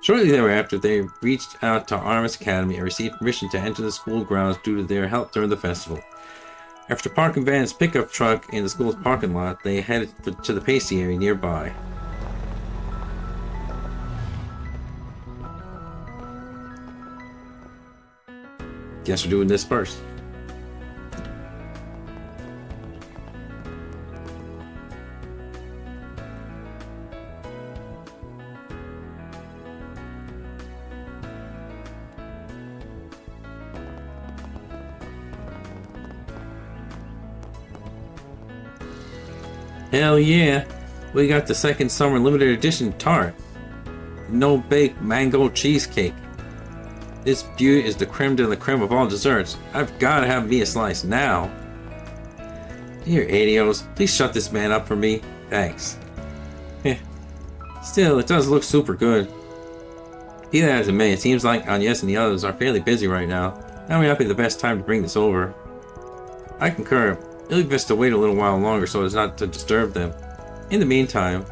Shortly thereafter, they reached out to Armis Academy and received permission to enter the school grounds due to their help during the festival. After parking Van's pickup truck in the school's parking lot, they headed to the pastry area nearby. Guess we're doing this first. Hell yeah, we got the second summer limited edition tart. No bake mango cheesecake. This beauty is the creme de la creme of all desserts. I've got to have me a slice now. Dear Adios, please shut this man up for me. Thanks. Still, it does look super good. Be that as it may, it seems like Agnes and the others are fairly busy right now. That may not be the best time to bring this over. I concur. It'll be best to wait a little while longer so as not to disturb them. In the meantime,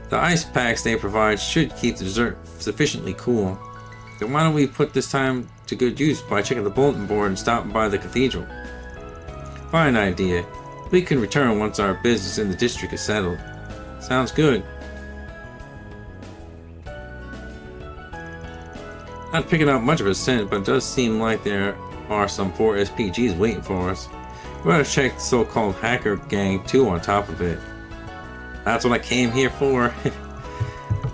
the ice packs they provide should keep the dessert sufficiently cool. Then why don't we put this time to good use by checking the bulletin board and stopping by the cathedral? Fine idea. We can return once our business in the district is settled. Sounds good. Not picking up much of a scent, but it does seem like there are some 4SPGs waiting for us. We ought to check the so-called hacker gang too on top of it. That's what I came here for.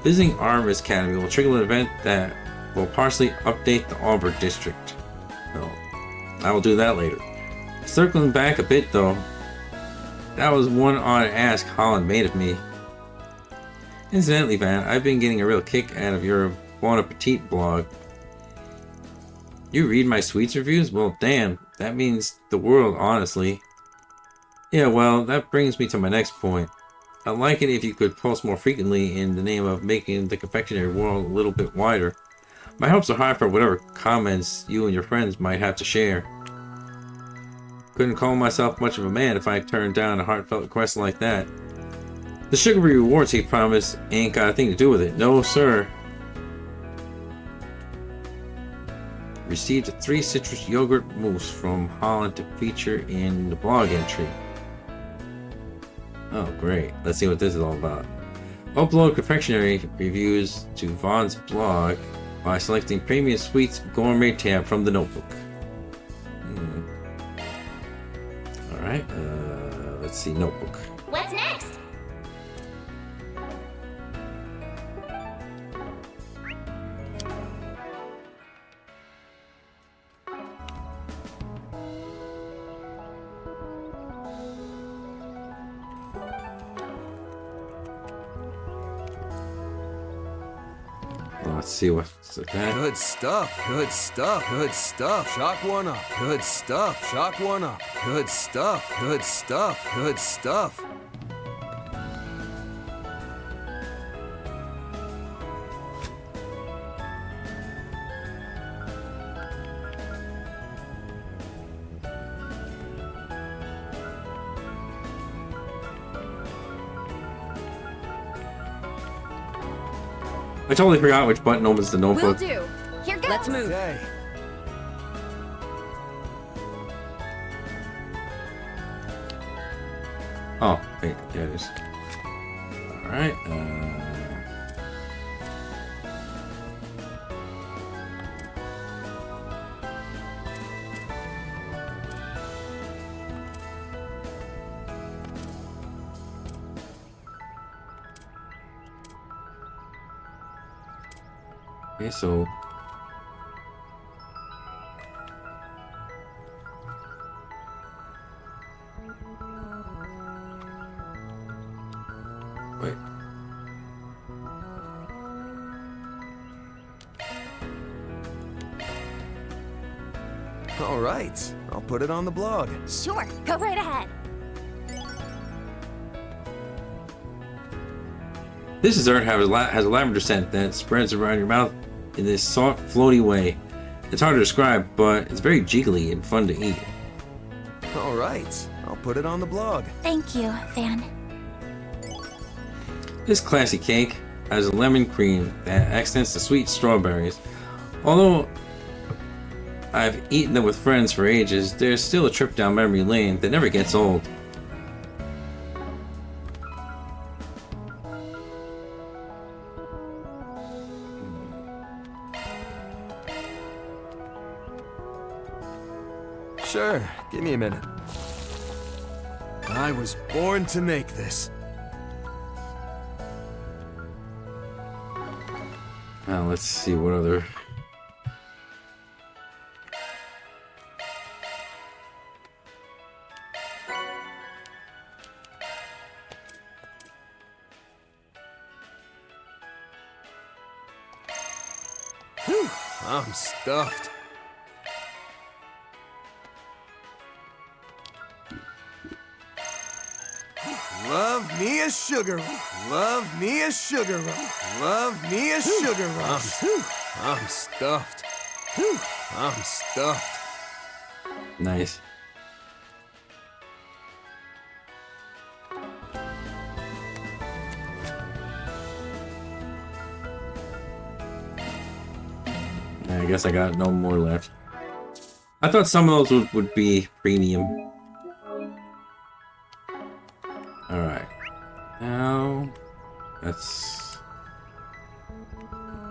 Visiting Armis Academy will trigger an event that will partially update the Auburn district. So, I will do that later. Circling back a bit though, that was one odd ask Holland made of me. Incidentally, Van, I've been getting a real kick out of your Bon Appetit blog. You read my sweets reviews? Well, damn, that means the world, honestly. Yeah, well, that brings me to my next point. I'd like it if you could post more frequently in the name of making the confectionery world a little bit wider. My hopes are high for whatever comments you and your friends might have to share. Couldn't call myself much of a man if I turned down a heartfelt request like that. The sugary rewards he promised ain't got a thing to do with it. No, sir. Received a 3 citrus yogurt mousse from Holland to feature in the blog entry. Oh, great. Let's see what this is all about. Upload confectionery reviews to Vaughn's blog. by selecting Premium Suites Gourmet tab from the notebook. Alright, let's see, notebook. What's next? Let's see what's that. Good stuff, good stuff, good stuff. Shock one up. Good stuff, shock one up. Good stuff, good stuff, good stuff. I totally forgot which button opens the Will notebook. do. Here goes. Let's move. Okay. Oh, wait, there it is. Alright, okay, so wait. All right. I'll put it on the blog. Sure, go right ahead. This dessert has a lavender scent that spreads around your mouth in this soft, floaty way. It's hard to describe, but it's very jiggly and fun to eat. All right. I'll put it on the blog. Thank you, Van. This classy cake has a lemon cream that accents the sweet strawberries. Although I've eaten them with friends for ages, there's still a trip down memory lane that never gets old. Sure. Give me a minute. I was born to make this. Now let's see what other. Whew, I'm stuffed. Love me a sugar, love me a sugar, love me a sugar rush. I'm stuffed. Whew, I'm stuffed. Nice. I guess I got no more left. I thought some of those would be premium. Alright. Now, that's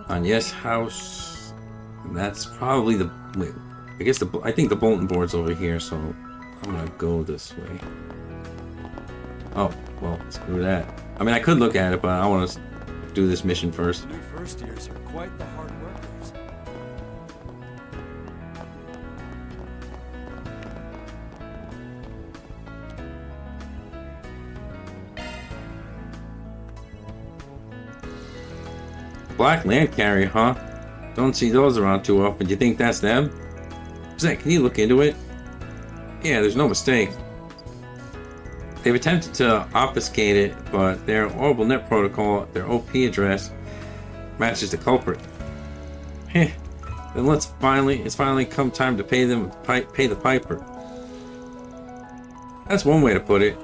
on Yes House. That's probably the. Wait, I guess I think the bulletin board's over here, so I'm gonna go this way. Oh, well, screw that. I mean, I could look at it, but I want to do this mission first. New first years are quite the hard workers. Black land carrier, huh? Don't see those around too often. Do you think that's them? Zach, can you look into it? Yeah, there's no mistake. They've attempted to obfuscate it, but their Orbital Net Protocol, their OP address, matches the culprit. Heh. Then it's finally come time to pay the piper. That's one way to put it.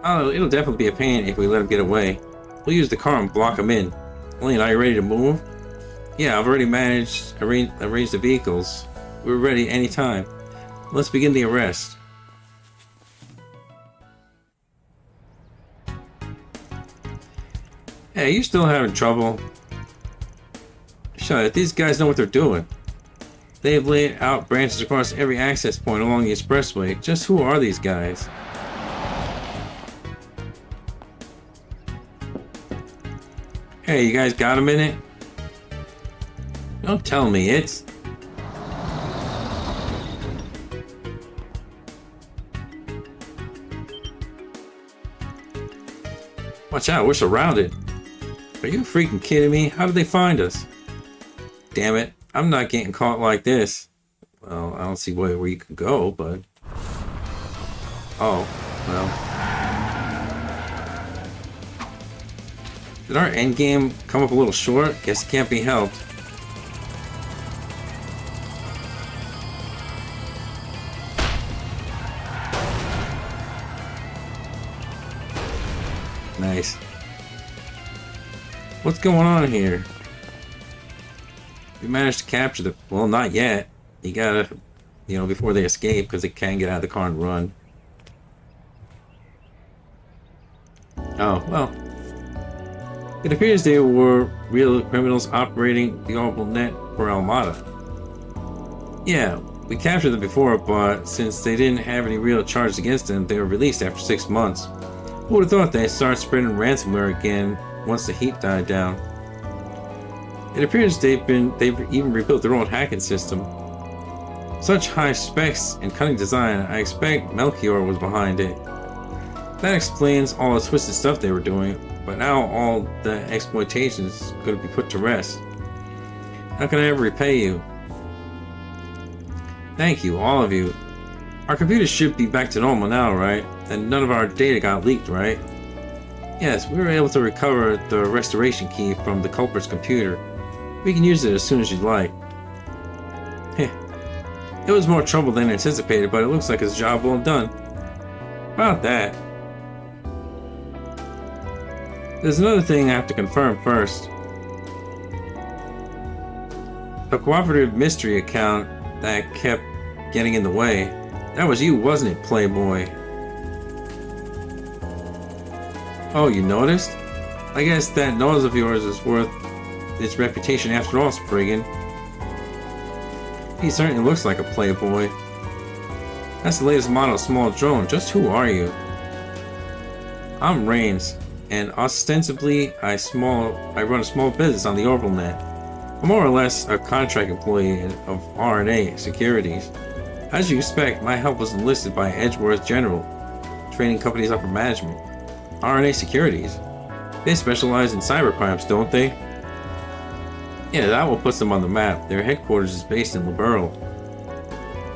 Oh, it'll definitely be a pain if we let him get away. We'll use the car and block him in. Lane, are you ready to move? Yeah, I've already arranged the vehicles. We're ready anytime. Let's begin the arrest. Hey, you still having trouble? Tut, these guys know what they're doing. They have laid out branches across every access point along the expressway. Just who are these guys? Hey, you guys got a minute? Don't tell me it's... Watch out, we're surrounded. Are you freaking kidding me? How did they find us? Damn it, I'm not getting caught like this. Well, I don't see where you can go, but... Oh, well. Did our endgame come up a little short? Guess it can't be helped. Nice. What's going on here? We managed to capture the... Well, not yet. You gotta... You know, before they escape, because they can get out of the car and run. Oh, well. It appears they were real criminals operating the orbital net for Almada. Yeah, we captured them before, but since they didn't have any real charges against them, they were released after 6 months. Who would have thought they'd start spreading ransomware again once the heat died down? It appears they've even rebuilt their own hacking system. Such high specs and cunning design, I expect Melchior was behind it. That explains all the twisted stuff they were doing, but now all the exploitation is going to be put to rest. How can I ever repay you? Thank you, all of you. Our computers should be back to normal now, right? And none of our data got leaked, right? Yes, we were able to recover the restoration key from the culprit's computer. We can use it as soon as you'd like. Heh. It was more trouble than anticipated, but it looks like it's a job well done. About that. There's another thing I have to confirm first. The cooperative mystery account that kept getting in the way. That was you, wasn't it, Playboy? Oh, you noticed? I guess that nose of yours is worth its reputation after all, Spriggan. He certainly looks like a playboy. That's the latest model of small drone. Just who are you? I'm Rains, and ostensibly I run a small business on the orbital net. I'm more or less a contract employee of RNA Securities. As you expect, my help was enlisted by Edgeworth General, training company's upper management. RNA Securities. They specialize in cybercrimes, don't they? Yeah, that will put them on the map. Their headquarters is based in Liberl.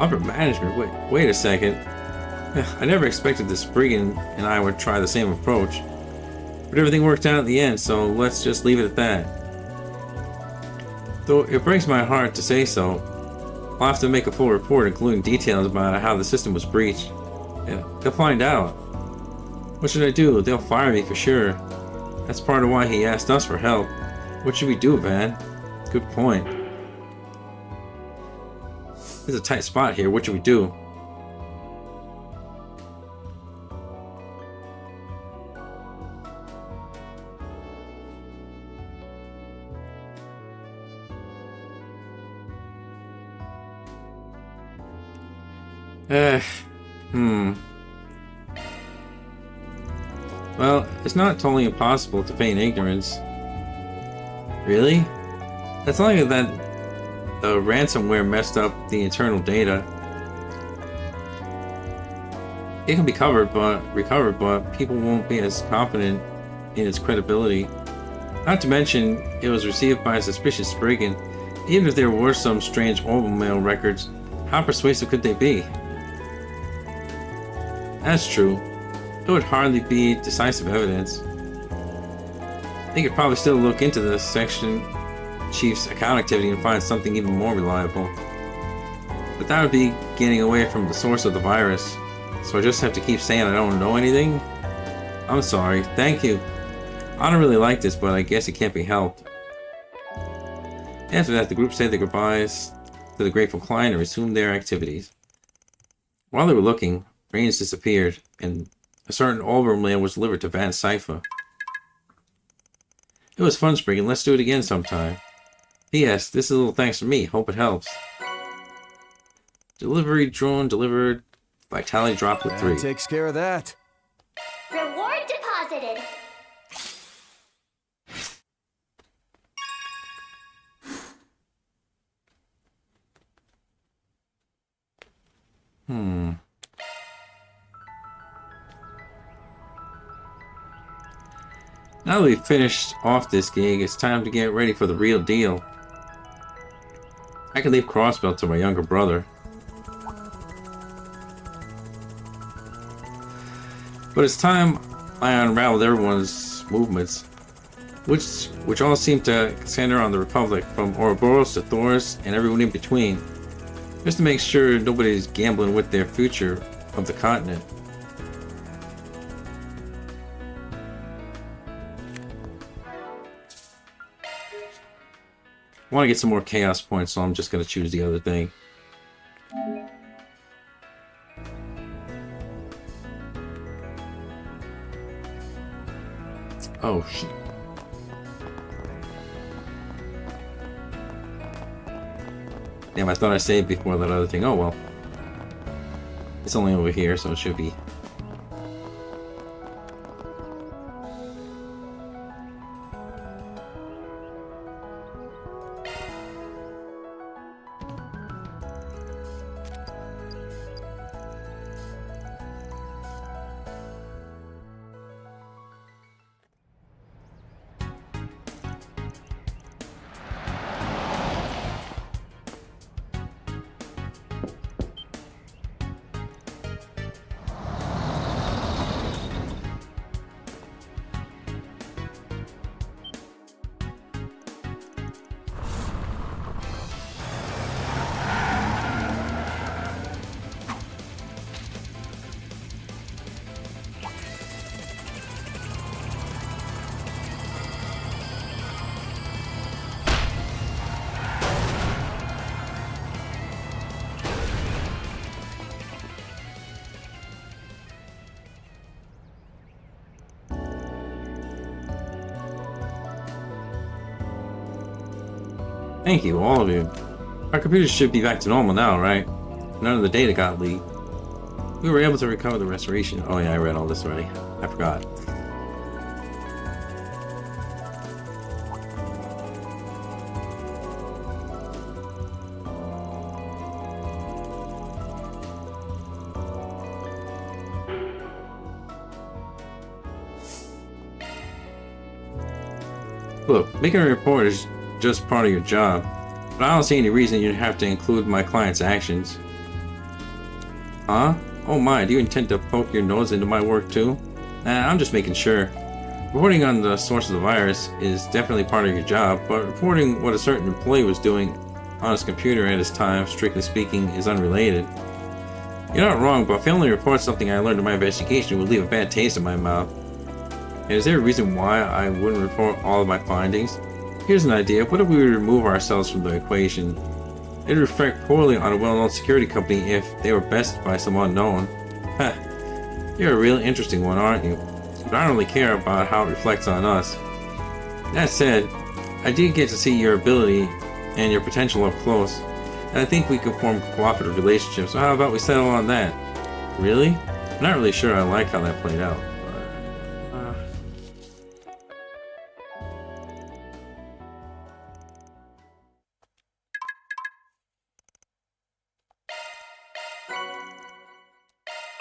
Upper management? Wait a second. I never expected that Spriggan and I would try the same approach. But everything worked out in the end, so let's just leave it at that. Though it breaks my heart to say so, I'll have to make a full report including details about how the system was breached. Yeah, they'll find out. What should I do? They'll fire me for sure. That's part of why he asked us for help. What should we do, Van? Good point. There's a tight spot here. What should we do? Well, it's not totally impossible to feign ignorance. Really? It's only that the ransomware messed up the internal data. It can be recovered, but people won't be as confident in its credibility. Not to mention, it was received by a suspicious Spriggan. Even if there were some strange orbital mail records, how persuasive could they be? That's true. It would hardly be decisive evidence. They could probably still look into the section chief's account activity and find something even more reliable. But that would be getting away from the source of the virus. So I just have to keep saying I don't know anything? I'm sorry. Thank you. I don't really like this, but I guess it can't be helped. After that, the group said their goodbyes to the grateful client and resumed their activities. While they were looking, Rains disappeared, and a certain orbital mail was delivered to Van Cypher. It was fun, Spriggan. Let's do it again sometime. P.S. This is a little thanks from me. Hope it helps. Delivery drone delivered. Vitality drop with 3. That takes care of that. Reward deposited. Now that we've finished off this gig, it's time to get ready for the real deal. I can leave Crossbell to my younger brother. But it's time I unraveled everyone's movements, which all seem to center on the Republic, from Ouroboros to Thoris and everyone in between, just to make sure nobody's gambling with their future of the continent. I want to get some more chaos points, so I'm just going to choose the other thing. Oh, shit. Damn, I thought I saved before that other thing. Oh, well. It's only over here, so it should be. Thank you, all of you. Our computers should be back to normal now, right? None of the data got leaked. We were able to recover the restoration. Oh yeah, I read all this already. I forgot. Look, making a report is just part of your job, but I don't see any reason you'd have to include my client's actions. Huh? Oh my, do you intend to poke your nose into my work too? Nah, I'm just making sure. Reporting on the source of the virus is definitely part of your job, but reporting what a certain employee was doing on his computer at his time, strictly speaking, is unrelated. You're not wrong, but failing to report something I learned in my investigation would leave a bad taste in my mouth. And is there a reason why I wouldn't report all of my findings? Here's an idea. What if we remove ourselves from the equation? It'd reflect poorly on a well-known security company if they were bested by some unknown. Heh. You're a real interesting one, aren't you? But I don't really care about how it reflects on us. That said, I did get to see your ability and your potential up close, and I think we could form a cooperative relationship, so how about we settle on that? Really? I'm not really sure I like how that played out.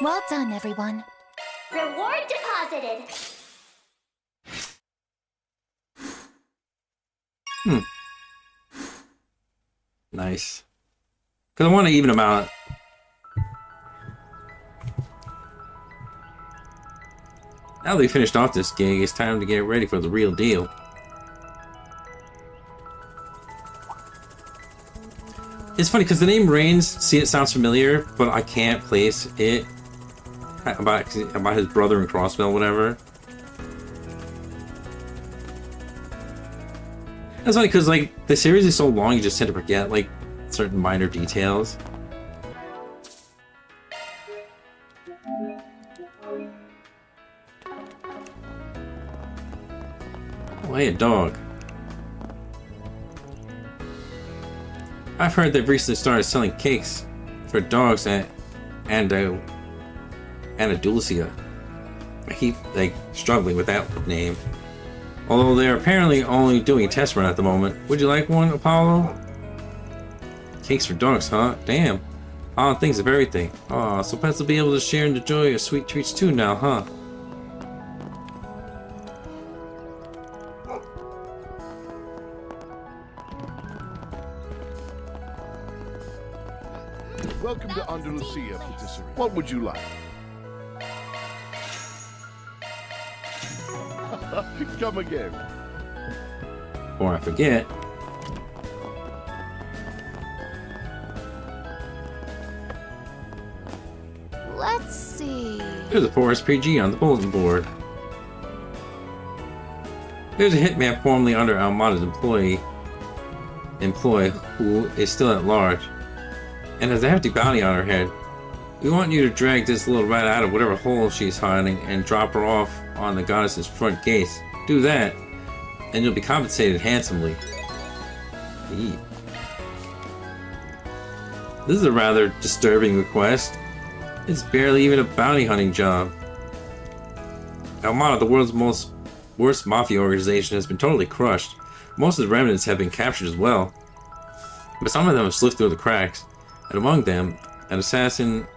Well done, everyone. Reward deposited. Nice. Because I want to even them out. Now that we finished off this gig, it's time to get ready for the real deal. It's funny because the name Reigns, see, it sounds familiar, but I can't place it about his brother in Crossbell, whatever. That's funny because like the series is so long, you just tend to forget like certain minor details. Oh, hey, a dog. I've heard they've recently started selling cakes for dogs at Andalusia. I keep struggling with that name. Although they're apparently only doing a test run at the moment. Would you like one, Apollo? Cakes for dogs, huh? Damn. All things of everything. Aw, so pets will be able to share and enjoy your sweet treats too now, huh? Welcome to Andalusia, Patisserie. What would you like? Come again. Before I forget. Let's see. There's a 4SPG on the bulletin board. There's a hitman formerly under Almada's employ who is still at large and has a hefty bounty on her head. We want you to drag this little rat out of whatever hole she's hiding and drop her off on the goddess's front gates. Do that, and you'll be compensated handsomely. Eee. This is a rather disturbing request. It's barely even a bounty hunting job. Almada, the world's worst mafia organization, has been totally crushed. Most of the remnants have been captured as well, but some of them have slipped through the cracks, and among them, an assassin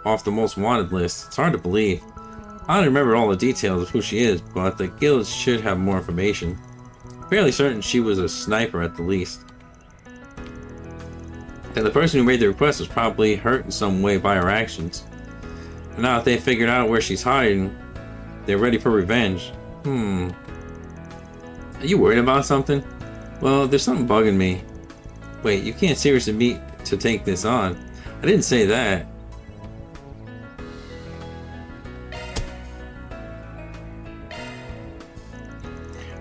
off the most wanted list. It's hard to believe. I don't remember all the details of who she is, but the guild should have more information. Fairly certain she was a sniper at the least. And the person who made the request was probably hurt in some way by her actions. And now that they've figured out where she's hiding, they're ready for revenge. Are you worried about something? Well, there's something bugging me. Wait, you can't seriously meet to take this on. I didn't say that.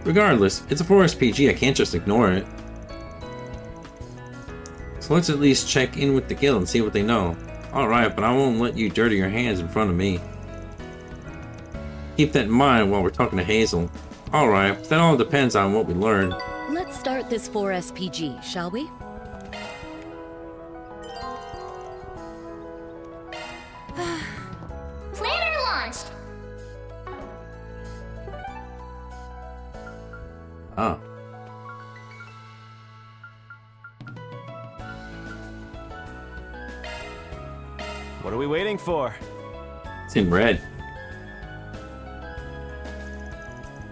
Regardless, it's a 4SPG, I can't just ignore it. So let's at least check in with the guild and see what they know. Alright, but I won't let you dirty your hands in front of me. Keep that in mind while we're talking to Hazel. Alright, but that all depends on what we learn. Let's start this 4SPG, shall we? Planner launched. Oh. What are we waiting for? It's in red.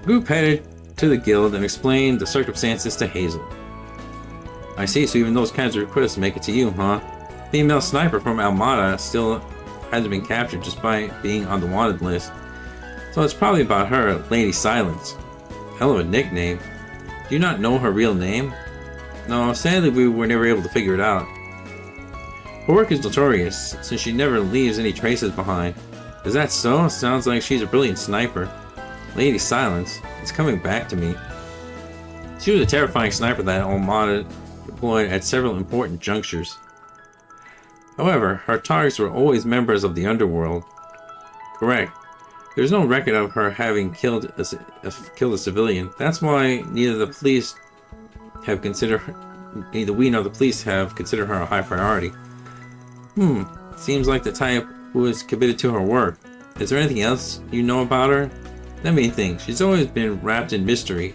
Group headed to the guild and explained the circumstances to Hazel. I see, so even those kinds of requests make it to you, huh? Female sniper from Almada still hasn't been captured despite being on the wanted list. So it's probably about her, Lady Silence. Hell of a nickname. Do you not know her real name? No, sadly we were never able to figure it out. Her work is notorious, since she never leaves any traces behind. Is that so? Sounds like she's a brilliant sniper. Lady Silence, it's coming back to me. She was a terrifying sniper that Almada deployed at several important junctures. However, her targets were always members of the underworld. Correct. There's no record of her having killed a civilian. That's why neither we nor the police have considered her a high priority. Seems like the type who is committed to her work. Is there anything else you know about her? Let me think. She's always been wrapped in mystery.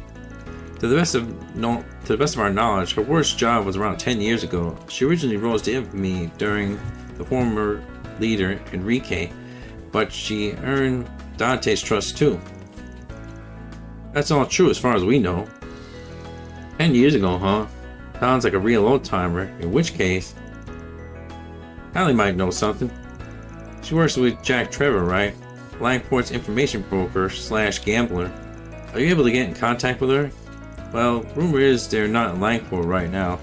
To the best of our knowledge, her worst job was around 10 years ago. She originally rose to infamy during the former leader Enrique, but she earned Dante's trust too. That's all true as far as we know. 10 years ago, huh? Sounds like a real old-timer, in which case Hallie might know something. She works with Jack Trevor, right? Langport's information broker / gambler. Are you able to get in contact with her? Well, rumor is they're not in Langport right now.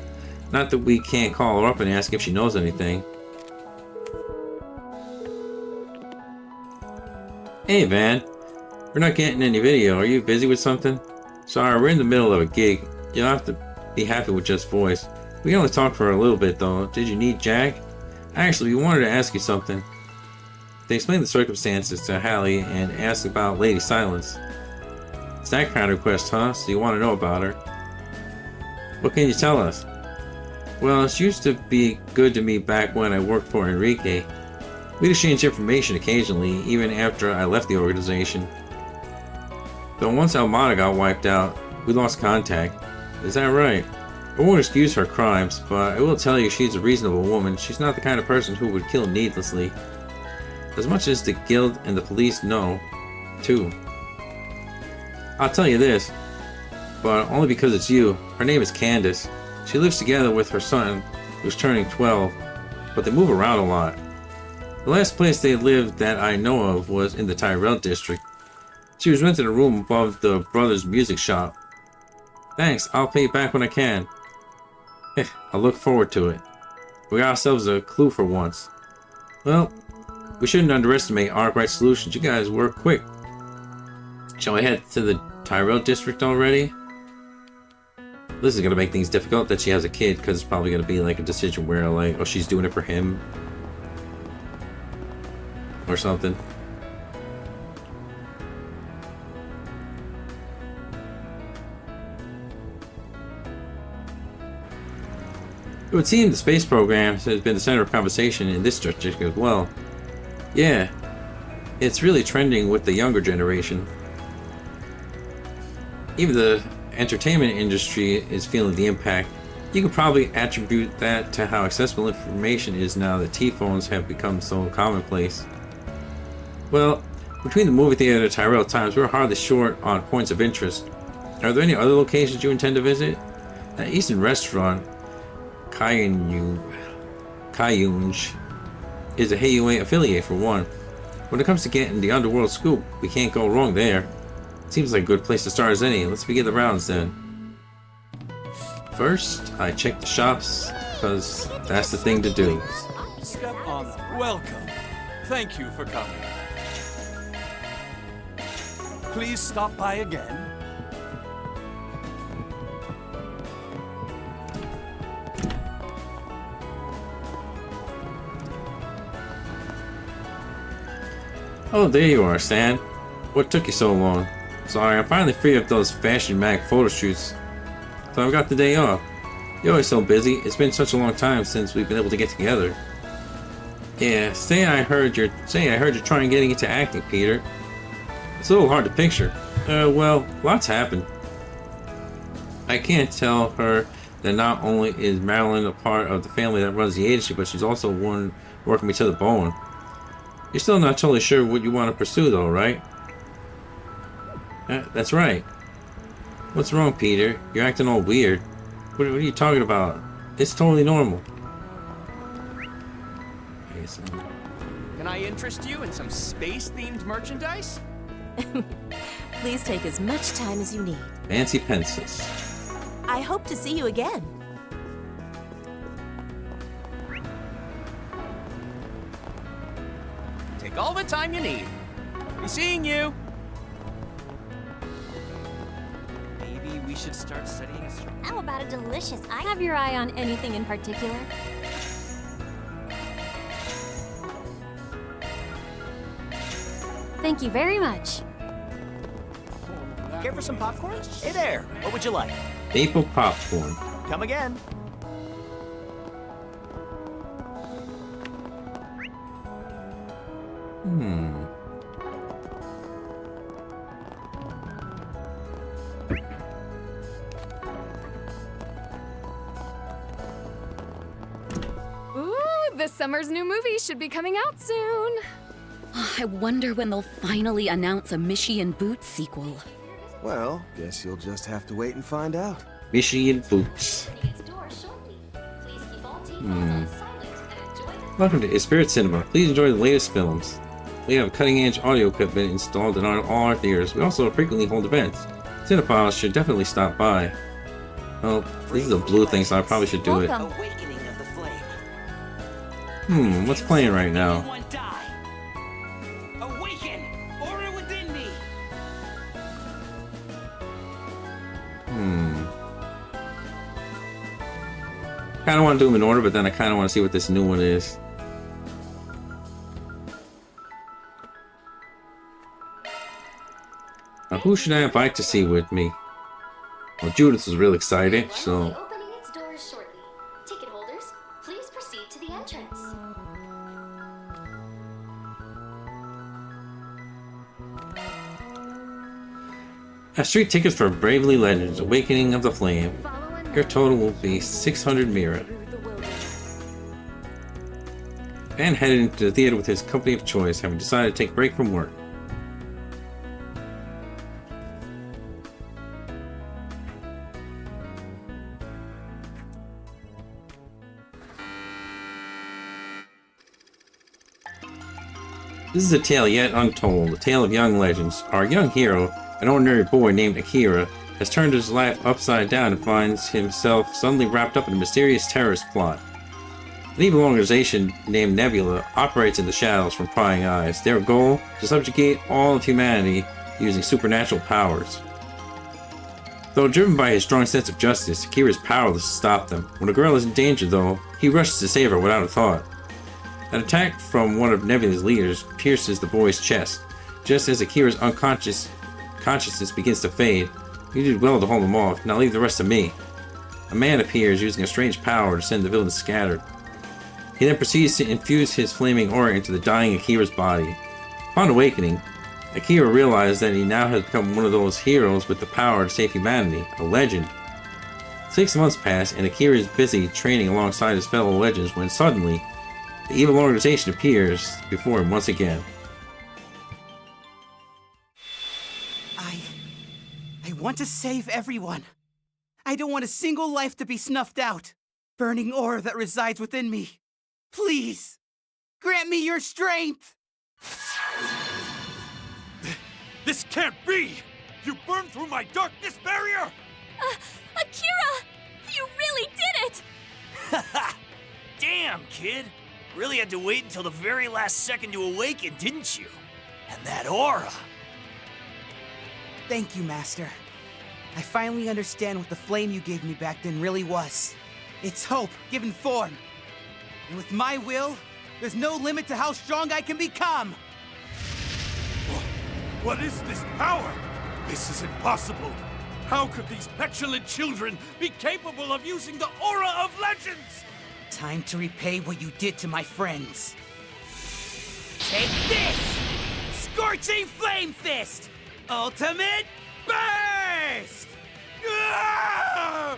Not that we can't call her up and ask if she knows anything. Hey Van, we're not getting any video. Are you busy with something? Sorry, we're in the middle of a gig. You'll have to be happy with just voice. We can only talk for a little bit though. Did you need Jack? Actually, we wanted to ask you something. They explained the circumstances to Hallie and asked about Lady Silence. It's that kind of request, huh? So you want to know about her. What can you tell us? Well, she used to be good to me back when I worked for Enrique. We'd exchange information occasionally, even after I left the organization. Though once Almada got wiped out, we lost contact. Is that right? I won't excuse her crimes, but I will tell you she's a reasonable woman. She's not the kind of person who would kill needlessly. As much as the guild and the police know, too. I'll tell you this, but only because it's you. Her name is Candace. She lives together with her son, who's turning 12, but they move around a lot. The last place they lived that I know of was in the Tyrell district. She was renting a room above the brothers' music shop. Thanks, I'll pay you back when I can. I look forward to it. We got ourselves a clue for once. Well, we shouldn't underestimate Arkwright Solutions. You guys work quick. Shall I head to the Tyrell district already? This is gonna make things difficult that she has a kid, because it's probably gonna be like a decision where like, oh, she's doing it for him or something. It would seem the space program has been the center of conversation in this district as well. Yeah, it's really trending with the younger generation. Even the entertainment industry is feeling the impact. You could probably attribute that to how accessible information is now that T-phones have become so commonplace. Well, between the movie theater and Tyrell Times, we're hardly short on points of interest. Are there any other locations you intend to visit? That Eastern restaurant, Kayunj, is a HUA affiliate for one. When it comes to getting the underworld scoop, we can't go wrong there. Seems like a good place to start as any. Let's begin the rounds then. First, I check the shops, because that's the thing to do. Step on them. Welcome. Thank you for coming. Please stop by again. Oh, there you are, Stan. What took you so long? Sorry, I'm finally free of those Fashion Mag photo shoots. So I've got the day off. You're always so busy. It's been such a long time since we've been able to get together. Yeah, say I heard you're trying getting into acting, Peter. It's a little hard to picture. Well, lots happened. I can't tell her that not only is Marilyn a part of the family that runs the agency, but she's also one working me to the bone. You're still not totally sure what you want to pursue, though, right? That's right. What's wrong, Peter? You're acting all weird. What are you talking about? It's totally normal. Can I interest you in some space-themed merchandise? Please take as much time as you need. Fancy pencils. I hope to see you again. Take all the time you need. Be seeing you. Maybe we should start studying astronomy. How about a delicious eye? Have your eye on anything in particular? Thank you very much. Care for some popcorn? Hey there, what would you like? Maple popcorn. Come again. Ooh, this summer's new movie should be coming out soon. I wonder when they'll finally announce a Mishy and Boots sequel. Well, guess you'll just have to wait and find out. Mishy and Boots. Welcome to Spirit Cinema. Please enjoy the latest films. We have cutting-edge audio equipment installed in all our theaters. We also frequently hold events. Cinephiles should definitely stop by. Well, this is a blue thing, so I probably should do it. What's playing right now? I kind of want to do them in order, but then I kind of want to see what this new one is. Now, who should I invite to see with me? Well, Judith was real excited, so... Have street tickets for Bravely Legends: Awakening of the Flame. Your total will be 600 Mira. And headed into the theater with his company of choice, having decided to take a break from work. This is a tale yet untold, a tale of young legends. Our young hero, an ordinary boy named Akira, has turned his life upside down and finds himself suddenly wrapped up in a mysterious terrorist plot. An evil organization named Nebula operates in the shadows from prying eyes. Their goal? To subjugate all of humanity using supernatural powers. Though driven by his strong sense of justice, Akira is powerless to stop them. When a girl is in danger, though, he rushes to save her without a thought. An attack from one of Nebula's leaders pierces the boy's chest. Just as Akira's consciousness begins to fade, you did well to hold him off. Now leave the rest to me. A man appears using a strange power to send the villains scattered. He then proceeds to infuse his flaming aura into the dying Akira's body. Upon awakening, Akira realizes that he now has become one of those heroes with the power to save humanity, a legend. 6 months pass, and Akira is busy training alongside his fellow legends when suddenly, the evil organization appears before him once again. I want to save everyone. I don't want a single life to be snuffed out. Burning aura that resides within me. Please, grant me your strength. This can't be! You burned through my darkness barrier! Akira! You really did it! Damn, kid! Really had to wait until the very last second to awaken, didn't you? And that aura! Thank you, Master. I finally understand what the flame you gave me back then really was. It's hope given form. And with my will, there's no limit to how strong I can become! What is this power? This is impossible! How could these petulant children be capable of using the aura of legends? Time to repay what you did to my friends. Take this! Scorching Flame Fist! Ultimate Burst! Ah!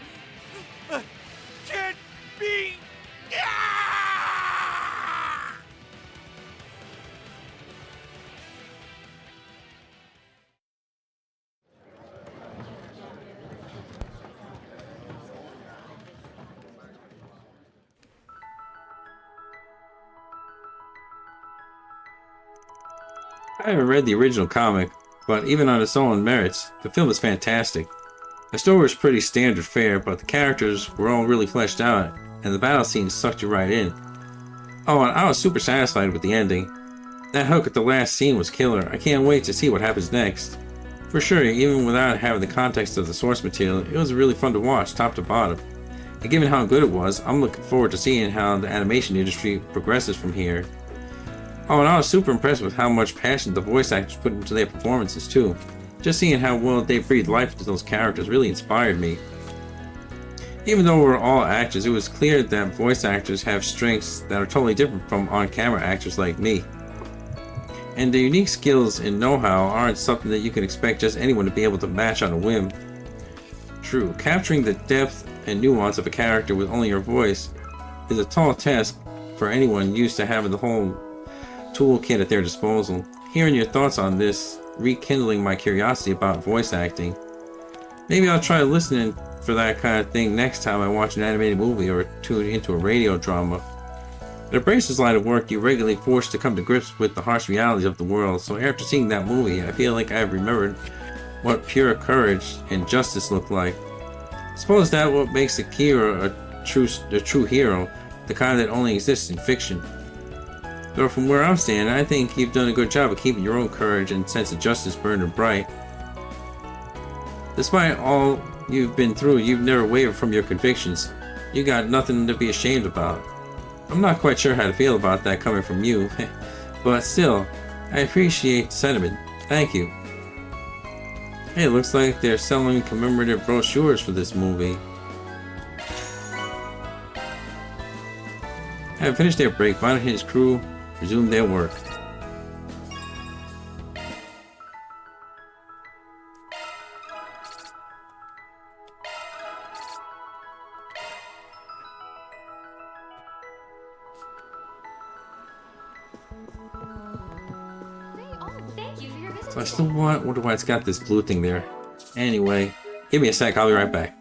Can't be... Ah! I haven't read the original comic, but even on its own merits, the film is fantastic. The story was pretty standard fare, but the characters were all really fleshed out, and the battle scenes sucked you right in. Oh, and I was super satisfied with the ending. That hook at the last scene was killer. I can't wait to see what happens next. For sure, even without having the context of the source material, it was really fun to watch top to bottom. And given how good it was, I'm looking forward to seeing how the animation industry progresses from here. Oh, and I was super impressed with how much passion the voice actors put into their performances too. Just seeing how well they breathed life into those characters really inspired me. Even though we're all actors, it was clear that voice actors have strengths that are totally different from on-camera actors like me. And the unique skills and know-how aren't something that you can expect just anyone to be able to match on a whim. True, capturing the depth and nuance of a character with only your voice is a tall task for anyone used to having the whole toolkit at their disposal. Hearing your thoughts on this, rekindling my curiosity about voice acting. Maybe I'll try listening for that kind of thing next time I watch an animated movie or tune into a radio drama. In a Bracer's line of work, you're regularly forced to come to grips with the harsh realities of the world, so after seeing that movie, I feel like I've remembered what pure courage and justice look like. Suppose that's what makes Akira a true hero, the kind that only exists in fiction. Though from where I'm standing, I think you've done a good job of keeping your own courage and sense of justice burning bright. Despite all you've been through, you've never wavered from your convictions. You got nothing to be ashamed about. I'm not quite sure how to feel about that coming from you, but still, I appreciate the sentiment. Thank you. Hey, it looks like they're selling commemorative brochures for this movie. Having finished their break, Vine and his crew resumed their work. So I still wonder why it's got this blue thing there. Anyway, give me a sec, I'll be right back.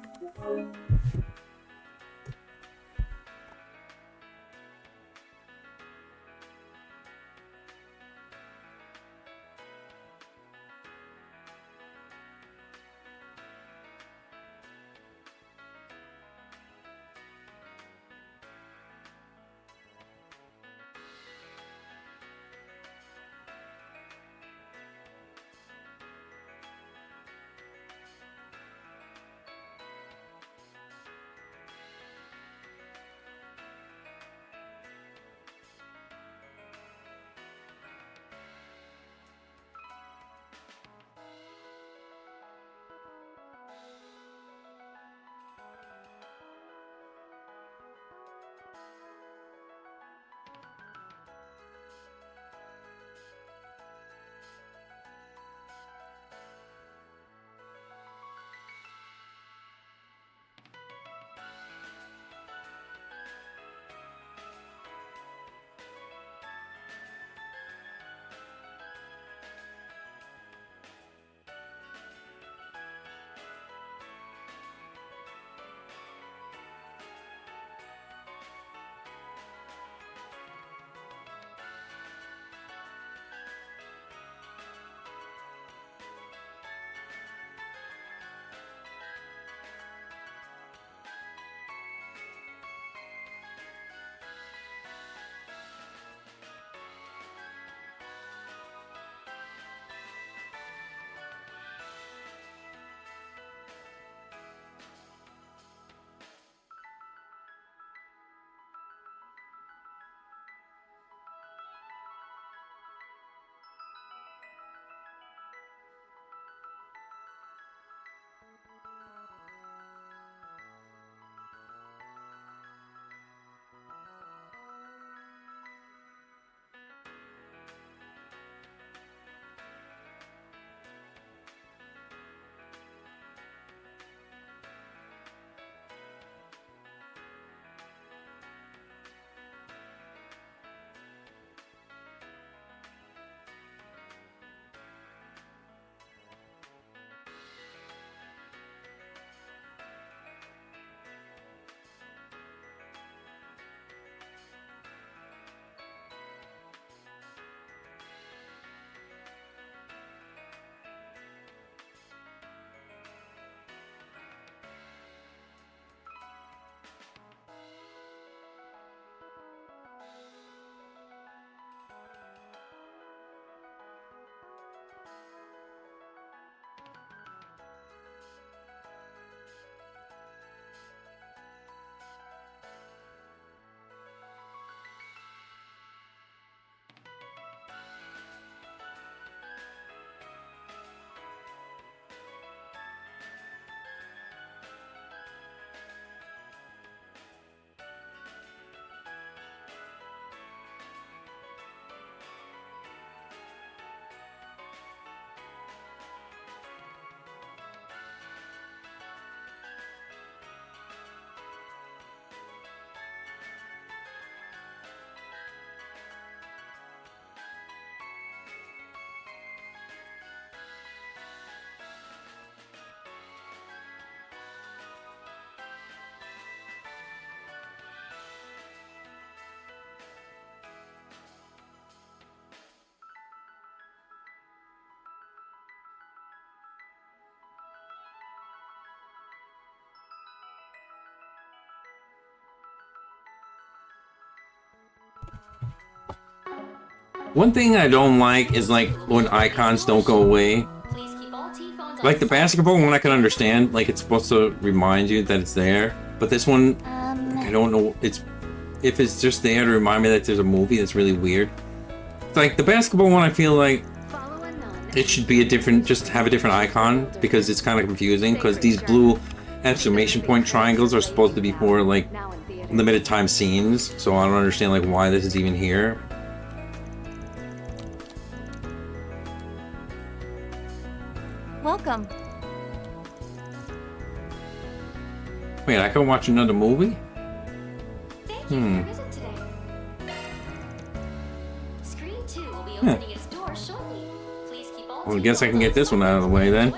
One thing I don't like is like when icons don't go away. Like the basketball one I can understand, like it's supposed to remind you that it's there. But this one, I don't know, if it's just there to remind me that there's a movie, that's really weird. It's like the basketball one, I feel like it should be a different, just have a different icon because it's kind of confusing because these blue exclamation point triangles are supposed to be for like limited time scenes. So I don't understand like why this is even here. Welcome. Wait, I can watch another movie? Screen 2 will be opening its doors shortly. Please keep all Well, I guess I can get this one out of the way then.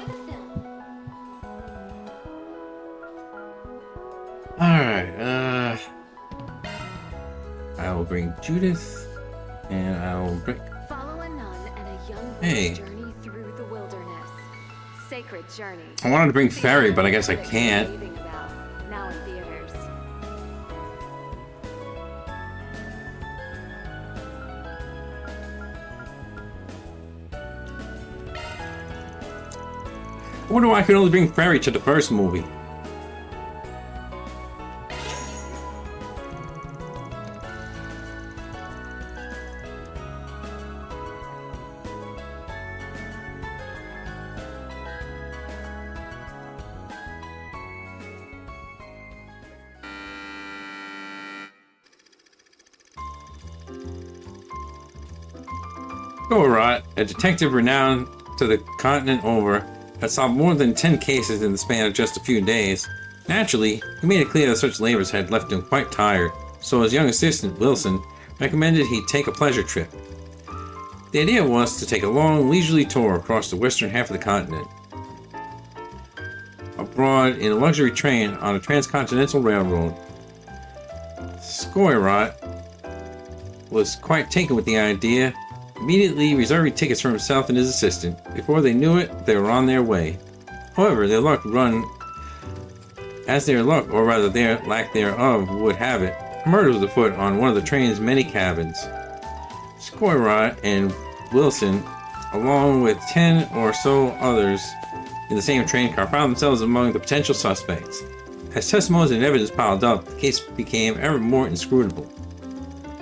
Alright, I will bring Judith, and I will bring... Follow a nun and a young Hey. journey through the wilderness. Sacred journey. I wanted to bring Ferry, but I guess I can't. Raving about, now in theaters. I wonder why I could only bring Ferry to the first movie. Gorat, a detective renowned to the continent over, had solved more than 10 cases in the span of just a few days. Naturally, he made it clear that such labors had left him quite tired, so his young assistant, Wilson, recommended he take a pleasure trip. The idea was to take a long, leisurely tour across the western half of the continent. Abroad in a luxury train on a transcontinental railroad. Skoirat was quite taken with the idea, immediately reserving tickets for himself and his assistant. Before they knew it, they were on their way. However, their luck, or rather their lack thereof, would have it, murder was afoot on one of the train's many cabins. Skoirat and Wilson, along with 10 or so others in the same train car, found themselves among the potential suspects. As testimonies and evidence piled up, the case became ever more inscrutable.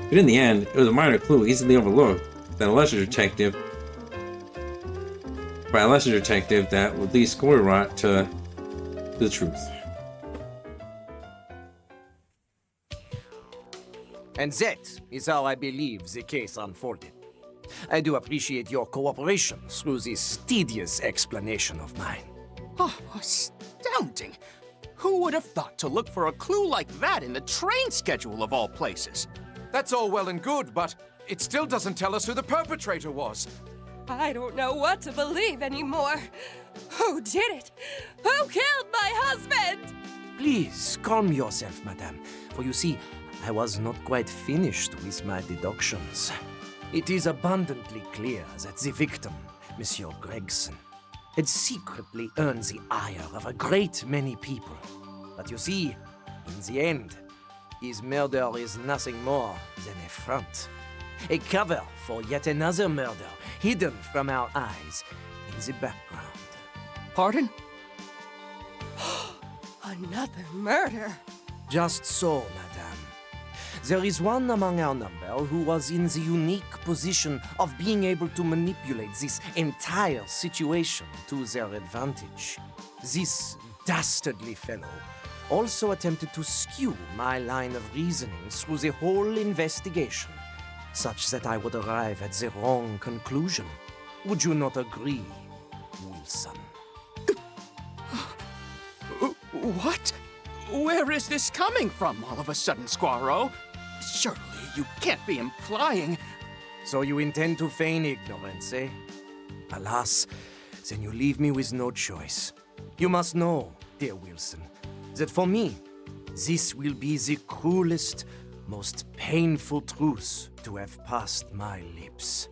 But in the end, it was a minor clue easily overlooked by a lesser detective that would lead Skoirat to the truth. And that is how I believe the case unfolded. I do appreciate your cooperation through this tedious explanation of mine. Oh, astounding! Who would have thought to look for a clue like that in the train schedule of all places? That's all well and good, but it still doesn't tell us who the perpetrator was. I don't know what to believe anymore. Who did it? Who killed my husband? Please calm yourself, madame, for you see, I was not quite finished with my deductions. It is abundantly clear that the victim, Monsieur Gregson, had secretly earned the ire of a great many people. But you see, in the end, his murder is nothing more than a front. A cover for yet another murder hidden from our eyes in the background. Pardon? Another murder? Just so, madame. There is one among our number who was in the unique position of being able to manipulate this entire situation to their advantage. This dastardly fellow also attempted to skew my line of reasoning through the whole investigation, such that I would arrive at the wrong conclusion. Would you not agree, Wilson? What? Where is this coming from all of a sudden, Squirrel? Surely you can't be implying... So you intend to feign ignorance, eh? Alas, then you leave me with no choice. You must know, dear Wilson, that for me, this will be the cruelest, most painful truth to have passed my lips.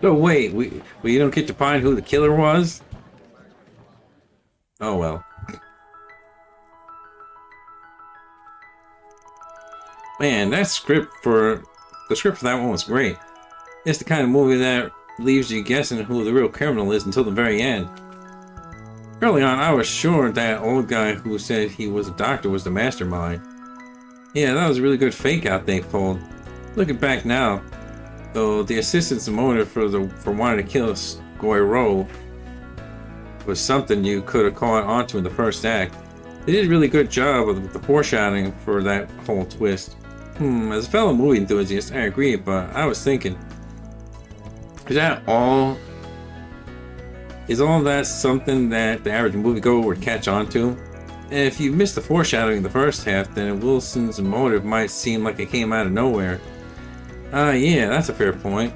No, wait, we don't get to find who the killer was? Oh well. Man, the script for that one was great. It's the kind of movie that leaves you guessing who the real criminal is until the very end. Early on, I was sure that old guy who said he was a doctor was the mastermind. Yeah, that was a really good fake out they pulled. Looking back now, though, the assistant's motive for wanting to kill Skoirat was something you could have caught onto in the first act. They did a really good job with the foreshadowing for that whole twist. As a fellow movie enthusiast, I agree, but I was thinking, is all that something that the average moviegoer would catch on to? If you missed the foreshadowing in the first half, then Wilson's motive might seem like it came out of nowhere. Yeah, that's a fair point.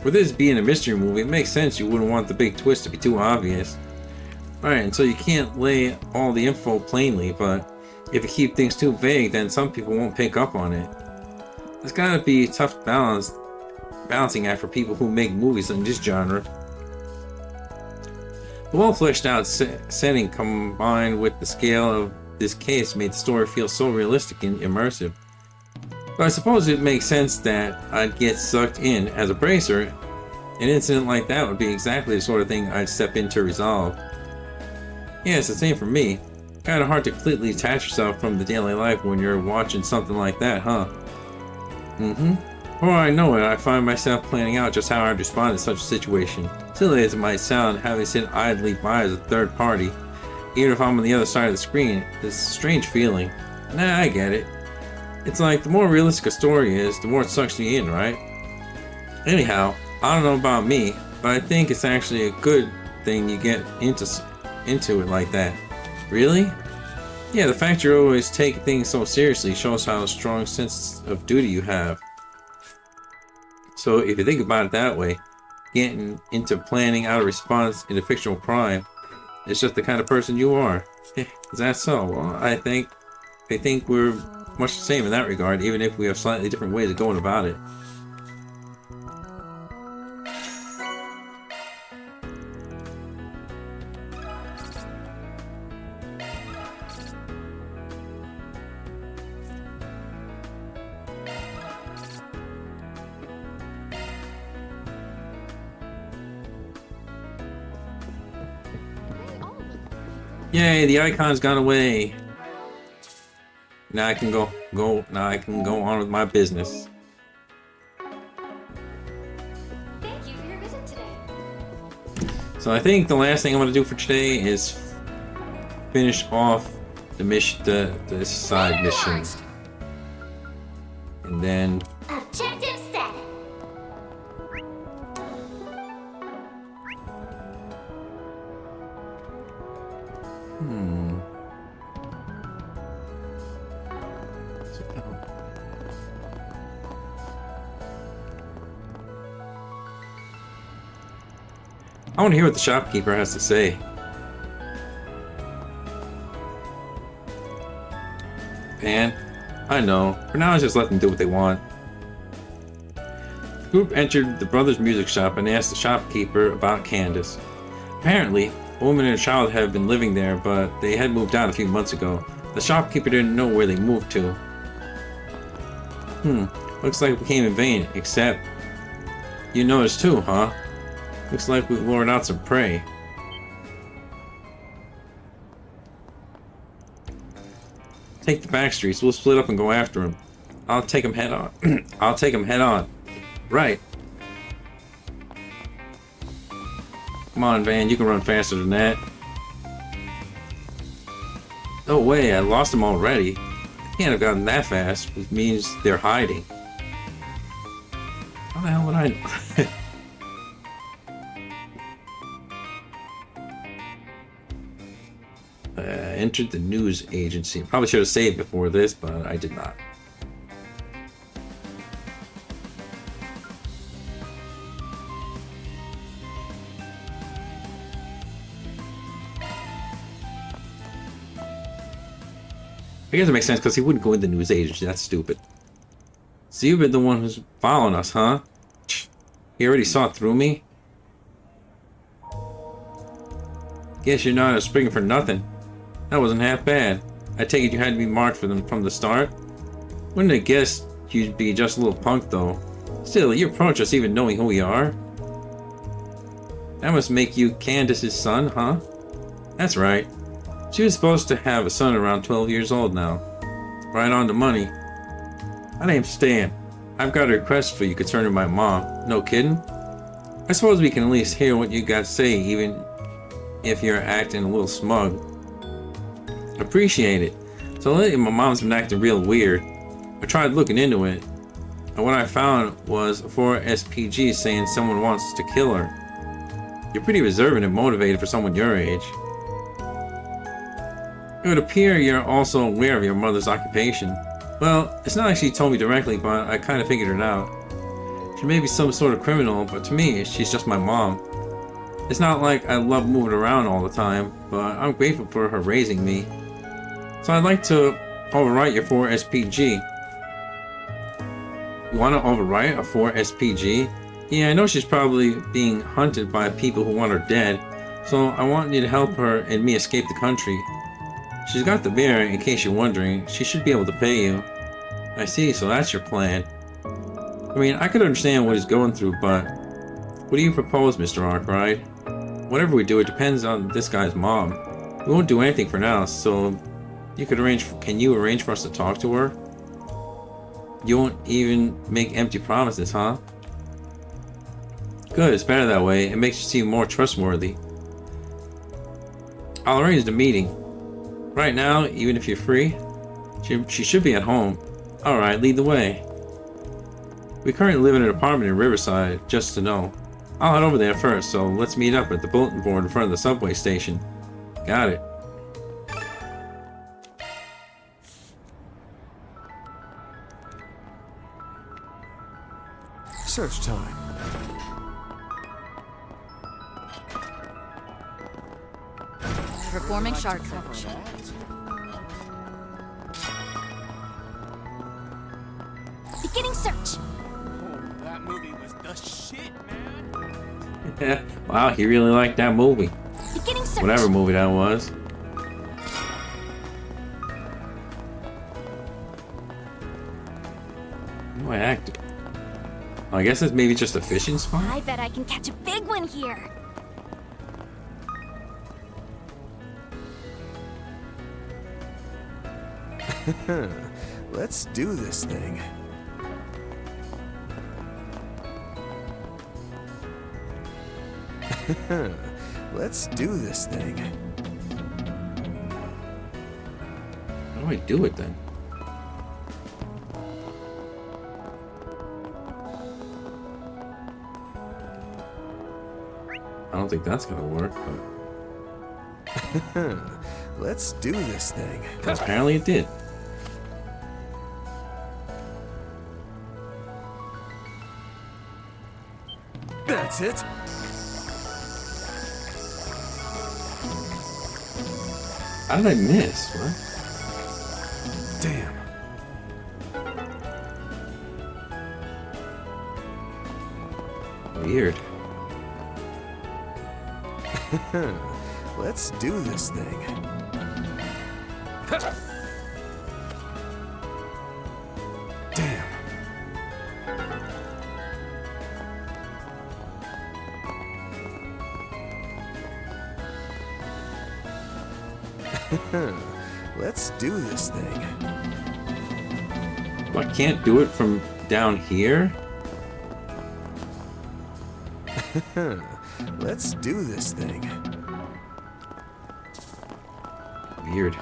With this being a mystery movie, it makes sense you wouldn't want the big twist to be too obvious. Alright, and so you can't lay all the info plainly, but if you keep things too vague, then some people won't pick up on it. It's gotta be a tough balancing act for people who make movies in this genre. The well fleshed out setting combined with the scale of this case made the story feel so realistic and immersive. But I suppose it makes sense that I'd get sucked in. As a bracer, an incident like that would be exactly the sort of thing I'd step in to resolve. Yeah, it's the same for me. Kinda hard to completely detach yourself from the daily life when you're watching something like that, huh? Before I know it, I find myself planning out just how I'd respond to such a situation. Silly as it might sound, having sit idly by as a third party, even if I'm on the other side of the screen, is a strange feeling. Nah, I get it. It's like, the more realistic a story is, the more it sucks you in, right? Anyhow, I don't know about me, but I think it's actually a good thing you get into it like that. Really? Yeah, the fact you always take things so seriously shows how strong sense of duty you have. So if you think about it that way, getting into planning out a response in a fictional crime is just the kind of person you are. Is that so? Well, I think we're much the same in that regard, even if we have slightly different ways of going about it. Yay, the icon's gone away. Now I can go on with my business. Thank you for your visit today. So I think the last thing I'm gonna do for today is finish off the mission, the side mission. And then Objective set. I want to hear what the shopkeeper has to say. And I know, for now, just let them do what they want. The group entered the brothers' music shop and asked the shopkeeper about Candace. Apparently, a woman and a child had been living there, but they had moved out a few months ago. The shopkeeper didn't know where they moved to. Looks like we came in vain, except you noticed too, huh? Looks like we've lured out some prey. Take the back streets. We'll split up and go after him. I'll take him head on. I'll take him head on. Right. Come on, Van. You can run faster than that. No way. I lost him already. I can't have gotten that fast, which means they're hiding. How the hell would I know? Entered the news agency. Probably should have saved before this, but I did not. I guess it makes sense because he wouldn't go in the news agency. That's stupid. So you've been the one who's following us, huh? He already saw through me? Guess you're not a springer for nothing. That wasn't half bad. I take it you had to be marked for them from the start? Wouldn't have guessed you'd be just a little punk though. Still, you approach us even knowing who we are? That must make you Candace's son, huh? That's right. She was supposed to have a son around 12 years old now. Right on the money. My name's Stan. I've got a request for you concerning my mom. No kidding? I suppose we can at least hear what you got to say, even if you're acting a little smug. Appreciate it. So lately my mom's been acting real weird. I tried looking into it, and what I found was 4 SPGs saying someone wants to kill her. You're pretty reserved and motivated for someone your age. It would appear you're also aware of your mother's occupation. Well, it's not like she told me directly, but I kind of figured it out. She may be some sort of criminal, but to me, she's just my mom. It's not like I love moving around all the time, but I'm grateful for her raising me. So I'd like to overwrite your 4 SPG. You want to overwrite a 4 SPG? Yeah, I know she's probably being hunted by people who want her dead, so I want you to help her and me escape the country. She's got the beer, in case you're wondering. She should be able to pay you. I see, so that's your plan. I mean, I could understand what he's going through, but what do you propose, Mr. Arkwright? Whatever we do, it depends on this guy's mom. We won't do anything for now, so you could arrange. Can you arrange for us to talk to her? You won't even make empty promises, huh? Good, it's better that way. It makes you seem more trustworthy. I'll arrange the meeting. Right now, even if you're free, she should be at home. Alright, lead the way. We currently live in an apartment in Riverside, just to know. I'll head over there first, so let's meet up at the bulletin board in front of the subway station. Got it. Search time. Performing shark search. Beginning search. That movie was the shit, man. Wow, he really liked that movie. Beginning search. Whatever movie that was. Oh, I acted. I guess it's maybe just a fishing spot? I bet I can catch a big one here. Let's do this thing. Let's do this thing. How do I do it then? I don't think that's gonna work, but let's do this thing. Apparently it did. That's it. How did I miss? What? Damn. Weird. Let's do this thing. Damn. Let's do this thing. I can't do it from down here? Let's do this thing. Weird.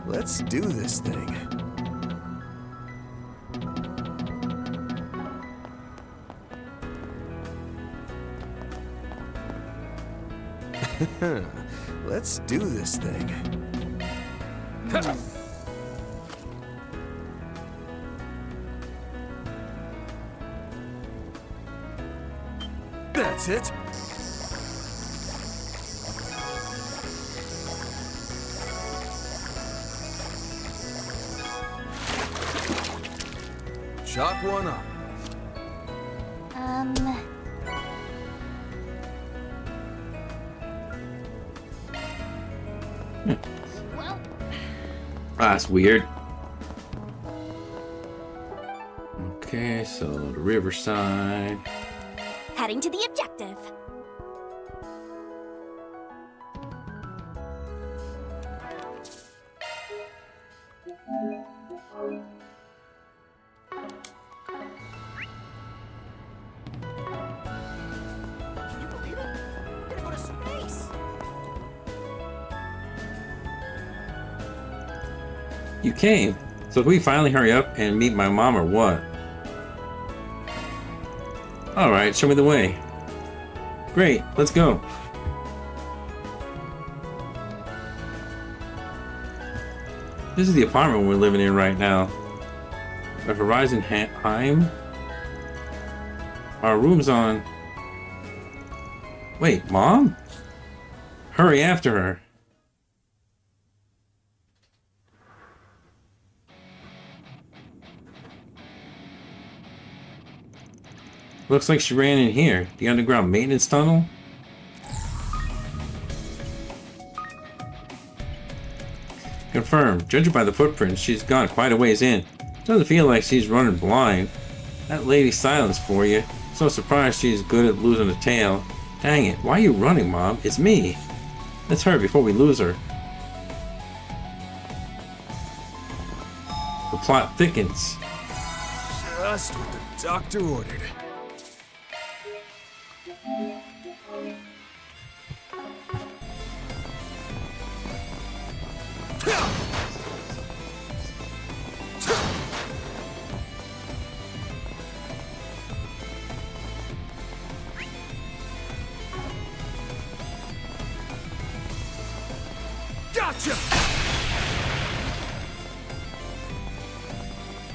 Let's do this thing. Let's do this thing. That's it. Chalk one up. Well, That's weird. Okay, so the Riverside. heading to the objective. Can you believe it? We're gonna go to space. You came. So can we finally hurry up and meet my mom or what? Alright, show me the way. Great, let's go. This is the apartment we're living in right now. The Horizon Heim. Our room's on. Wait, Mom? Hurry after her. Looks like she ran in here. The underground maintenance tunnel? Confirmed. Judging by the footprints, she's gone quite a ways in. Doesn't feel like she's running blind. That lady's silence for you. So surprised she's good at losing a tail. Dang it, why are you running, Mom? It's me. Let's hurry before we lose her. The plot thickens. Just what the doctor ordered. Gotcha!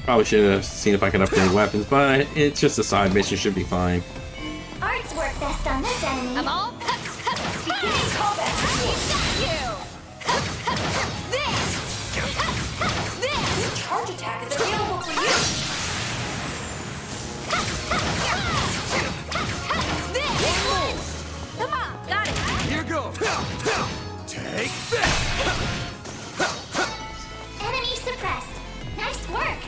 Probably should have seen if I could upgrade weapons, but it's just a side mission, should be fine. Arts work best on this enemy. I'm all beginning combat. Got you. This charge attack is available for you. Come on, got it. Here goes. Take this. Enemy suppressed. Nice work.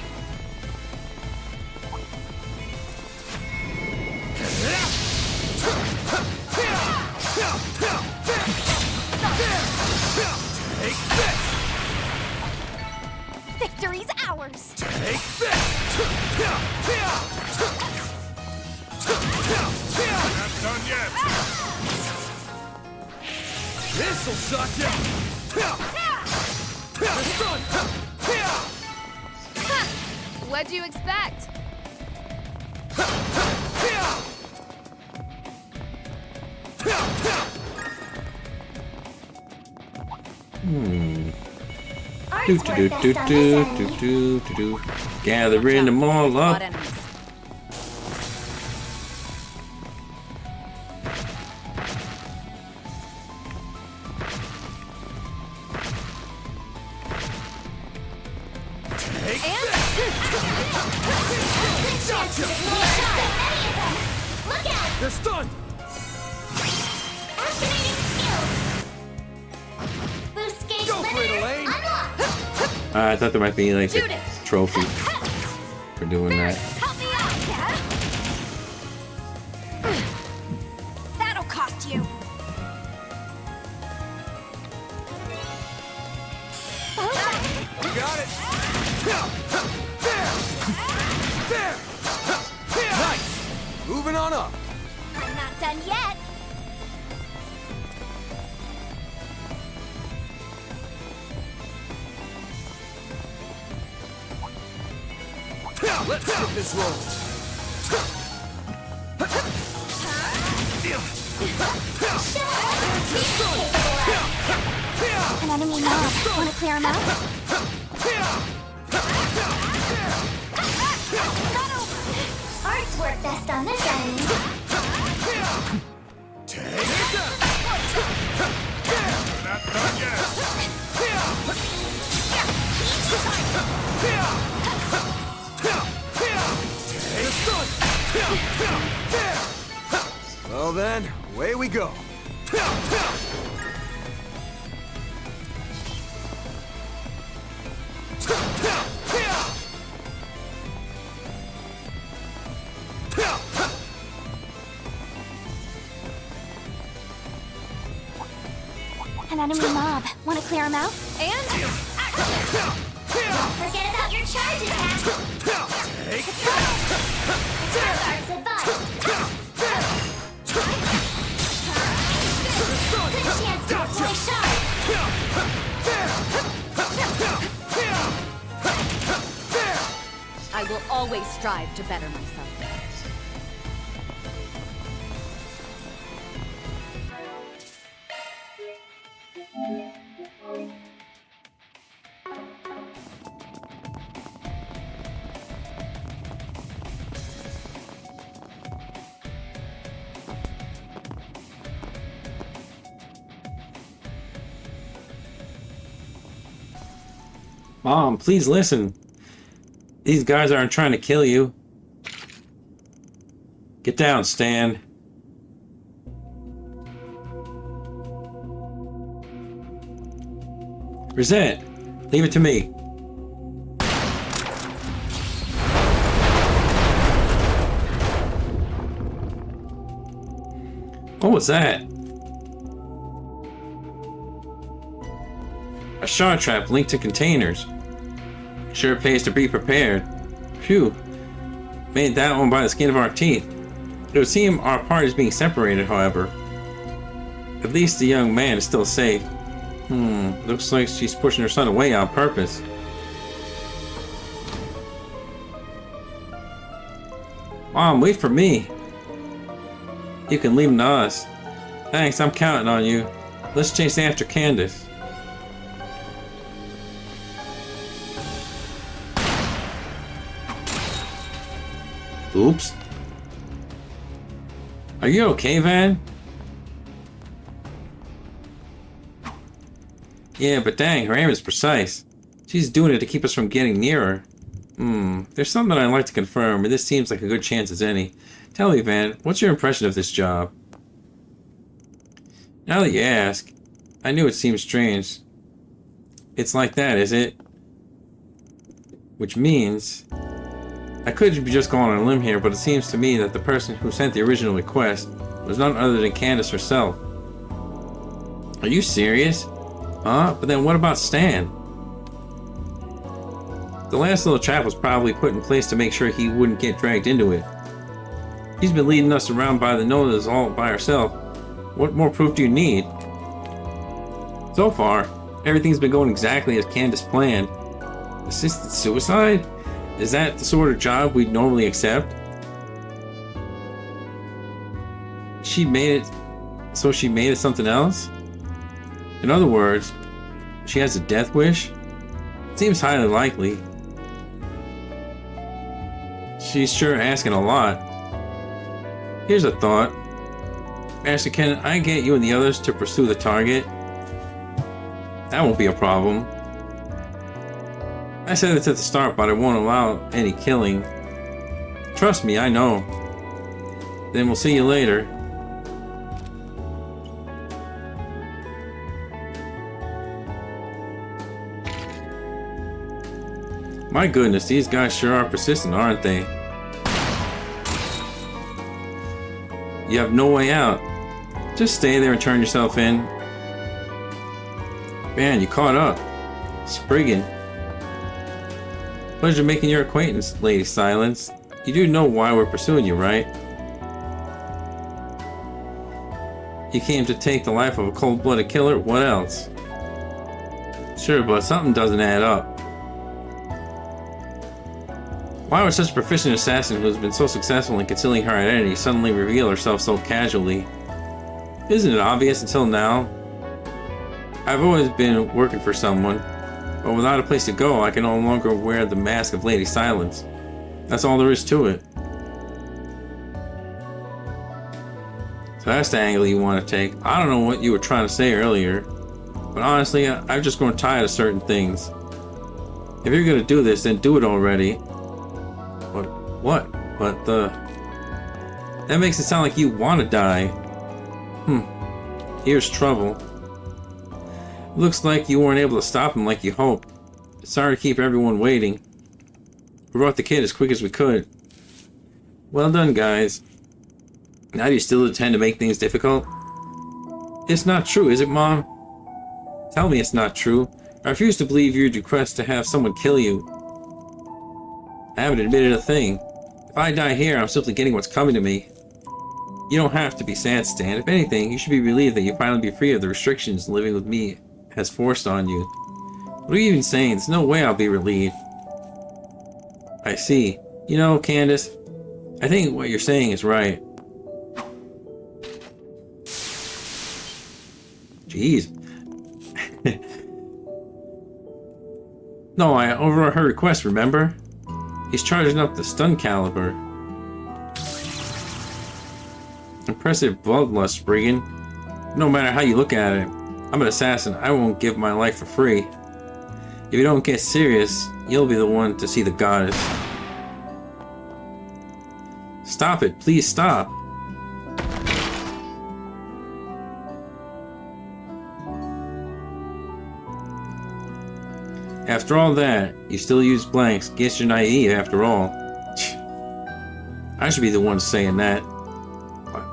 Take this. Victory's ours. Take this. Not done yet. This'll shock you. What'd you expect? Do do do do do do do do. Gathering them all up. They're stunned. Activating skill. Boost gauge Go for it, limiter Elaine. unlocked. I thought there might be like a trophy for doing that. Help me out. That'll cost you. You got it. There. Nice. Moving on up. I'm not done yet. Let's get this roll. An enemy mob. Want to clear him out? Arts work best on this enemy. Not done yet. Well then, away we go. An enemy mob. Want to clear him out? And Don't forget about your charge attack. Arts advice. Good chance to deploy shards. I will always strive to better myself. Mom, please listen. These guys aren't trying to kill you. Get down, Stan. Rosette, leave it to me. What was that? A shard trap linked to containers. Sure pays to be prepared. Phew. Made that one by the skin of our teeth. It would seem our party is being separated, however. At least the young man is still safe. Looks like she's pushing her son away on purpose. Mom, wait for me. You can leave him to us. Thanks, I'm counting on you. Let's chase after Candace. Oops. Are you okay, Van? Yeah, but dang, her aim is precise. She's doing it to keep us from getting nearer. There's something I'd like to confirm, and this seems like a good chance as any. Tell me, Van, what's your impression of this job? Now that you ask, I knew it seemed strange. It's like that, is it? Which means... I could be just going on a limb here, but it seems to me that the person who sent the original request was none other than Candace herself. Are you serious? Huh? But then what about Stan? The last little trap was probably put in place to make sure he wouldn't get dragged into it. She's been leading us around by the nose all by herself. What more proof do you need? So far, everything's been going exactly as Candace planned. Assisted suicide? Is that the sort of job we'd normally accept? She made it... So she made it something else? In other words, she has a death wish? Seems highly likely. She's sure asking a lot. Here's a thought. Master, can I get you and the others to pursue the target? That won't be a problem. I said this at the start, but I won't allow any killing. Trust me, I know. Then we'll see you later. My goodness, these guys sure are persistent, aren't they? You have no way out. Just stay there and turn yourself in. Man, you caught up. Spriggan. Pleasure making your acquaintance, Lady Silence. You do know why we're pursuing you, right? You came to take the life of a cold-blooded killer? What else? Sure, but something doesn't add up. Why would such a proficient assassin who's been so successful in concealing her identity suddenly reveal herself so casually? Isn't it obvious until now? I've always been working for someone, but without a place to go, I can no longer wear the mask of Lady Silence. That's all there is to it. So that's the angle you want to take. I don't know what you were trying to say earlier, but honestly, I've just grown tired of certain things. If you're gonna do this, then do it already. What? But that makes it sound like you want to die. Here's trouble. Looks like you weren't able to stop him like you hoped. Sorry to keep everyone waiting. We brought the kid as quick as we could. Well done, guys. Now do you still intend to make things difficult? It's not true, is it, Mom? Tell me it's not true. I refuse to believe your request to have someone kill you. I haven't admitted a thing. If I die here, I'm simply getting what's coming to me. You don't have to be sad, Stan. If anything, you should be relieved that you finally be free of the restrictions living with me has forced on you. What are you even saying? There's no way I'll be relieved. I see. You know, Candace, I think what you're saying is right. Jeez. No, I overheard her request, remember? He's charging up the stun caliber. Impressive bloodlust, Spriggan. No matter how you look at it, I'm an assassin. I won't give my life for free. If you don't get serious, you'll be the one to see the goddess. Stop it, please stop. After all that, you still use blanks. Guess you're naive after all. I should be the one saying that.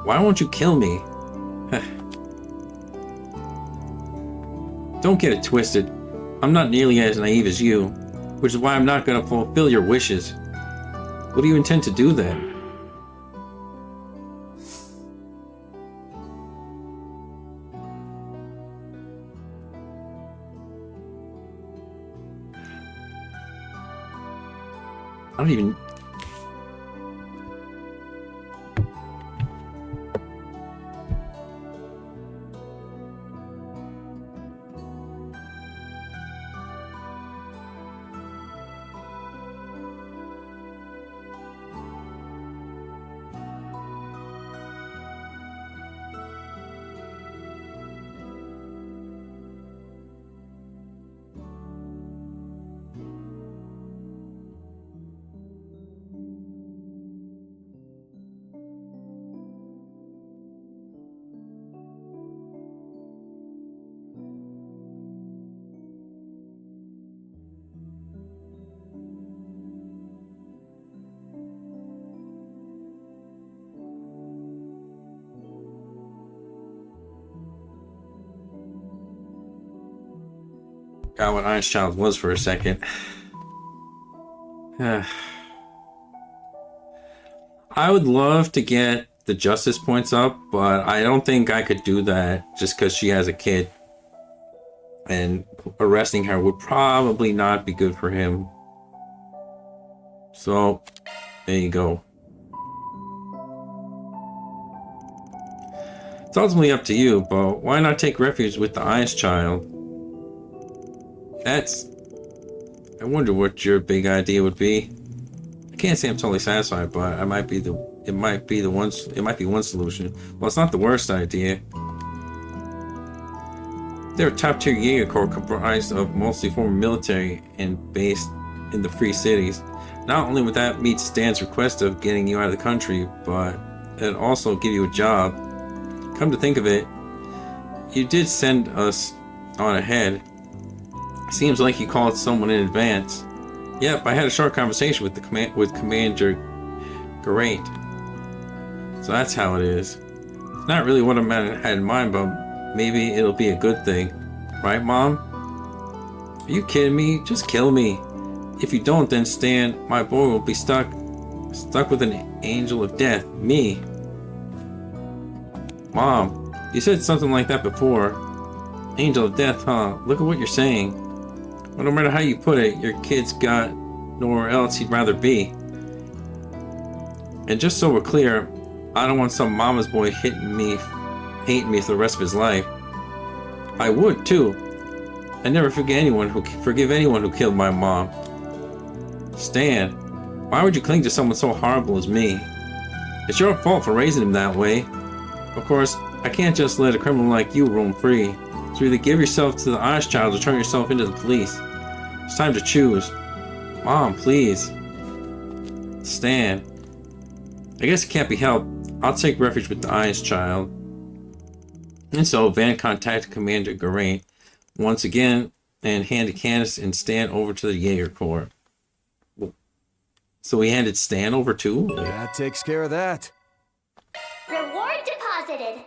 Why won't you kill me? Don't get it twisted. I'm not nearly as naive as you, which is why I'm not going to fulfill your wishes. What do you intend to do then? I don't even... Got what Ice Child was for a second. I would love to get the justice points up, but I don't think I could do that just because she has a kid. And arresting her would probably not be good for him. So, there you go. It's ultimately up to you, but why not take refuge with the Ice Child? I wonder what your big idea would be. I can't say I'm totally satisfied, but it might be one solution. Well, it's not the worst idea. They're a top-tier Jaeger Corps comprised of mostly former military and based in the free cities. Not only would that meet Stan's request of getting you out of the country, but it'd also give you a job. Come to think of it, you did send us on ahead. Seems like you called someone in advance. Yep, I had a short conversation with Commander Geraint. So that's how it is. It's not really what I had in mind, but maybe it'll be a good thing. Right, Mom? Are you kidding me? Just kill me. If you don't, then Stan, my boy, will be stuck with an angel of death. Me. Mom, you said something like that before. Angel of death, huh? Look at what you're saying. But no matter how you put it, your kid's got nowhere else he'd rather be. And just so we're clear, I don't want some mama's boy hating me for the rest of his life. I would too. I never forgive anyone who killed my mom. Stan, why would you cling to someone so horrible as me? It's your fault for raising him that way. Of course, I can't just let a criminal like you roam free. So either give yourself to the Ice Child or turn yourself into the police. It's time to choose. Mom, please. Stan. I guess it can't be helped. I'll take refuge with the Ice Child. And so Van contacted Commander Geraint once again and handed Candace and Stan over to the Jaeger Corps. So he handed Stan over too? That takes care of that. Reward deposited.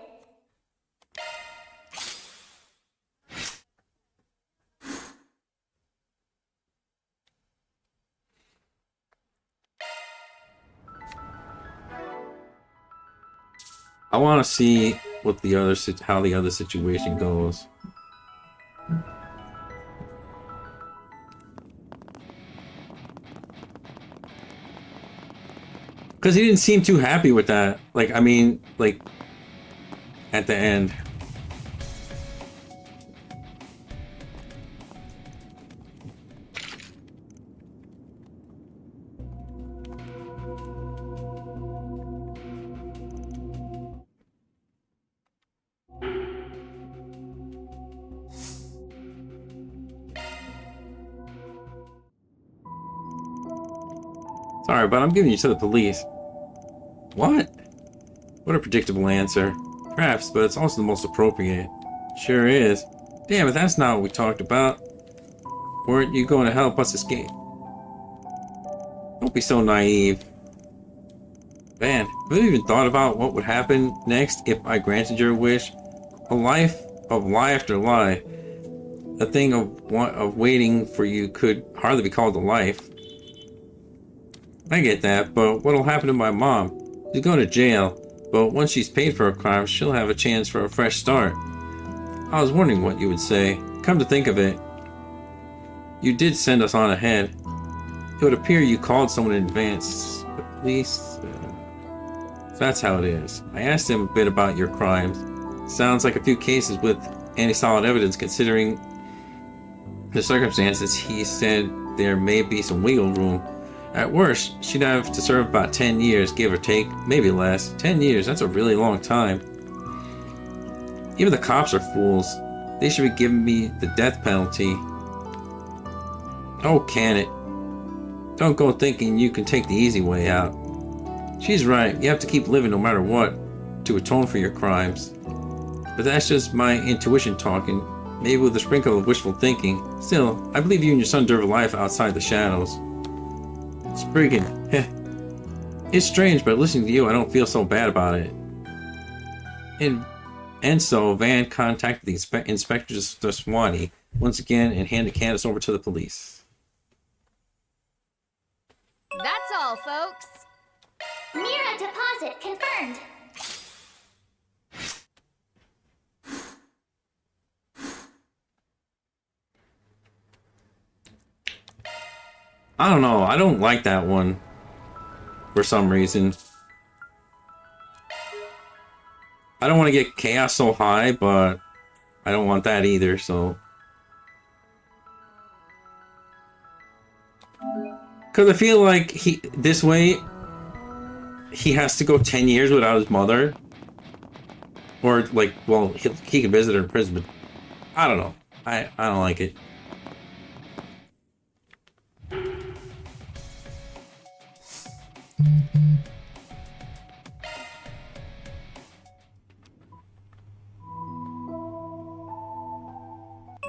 I want to see what how the other situation goes. Because he didn't seem too happy with that. Like, I mean, like, at the end. Sorry, but I'm giving you to the police. What? What a predictable answer. Perhaps, but it's also the most appropriate. Sure is. Damn it, that's not what we talked about. Weren't you going to help us escape? Don't be so naive. Man, have you even thought about what would happen next if I granted your wish? A life of lie after lie. A thing of waiting for you could hardly be called a life. I get that, but what'll happen to my mom? She's going to jail, but once she's paid for her crimes, she'll have a chance for a fresh start. I was wondering what you would say. Come to think of it, you did send us on ahead. It would appear you called someone in advance. At least, that's how it is. I asked him a bit about your crimes. Sounds like a few cases with any solid evidence considering the circumstances. He said there may be some wiggle room. At worst, she'd have to serve about 10 years, give or take, maybe less. 10 years, that's a really long time. Even the cops are fools. They should be giving me the death penalty. Oh, can it? Don't go thinking you can take the easy way out. She's right, you have to keep living no matter what, to atone for your crimes. But that's just my intuition talking, maybe with a sprinkle of wishful thinking. Still, I believe you and your son deserve a life outside the shadows. Spriggan, it's strange, but listening to you, I don't feel so bad about it. And so Van contacted the Inspector Swanee once again and handed Candace over to the police. That's all, folks. Mira deposit confirmed. I don't know. I don't like that one for some reason. I don't want to get chaos so high, but I don't want that either, so. Because I feel like this way, he has to go 10 years without his mother. Or, like, well, he can visit her in prison, but I don't know. I don't like it.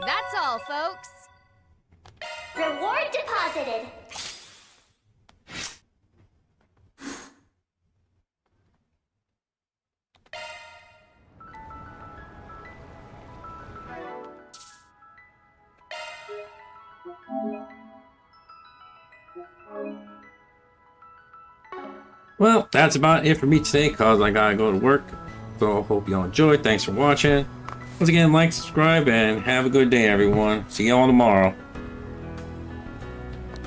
That's all, folks. Reward deposited. Well, that's about it for me today, cause I gotta go to work. So I hope y'all enjoyed. Thanks for watching. Once again, like, subscribe, and have a good day, everyone. See y'all tomorrow.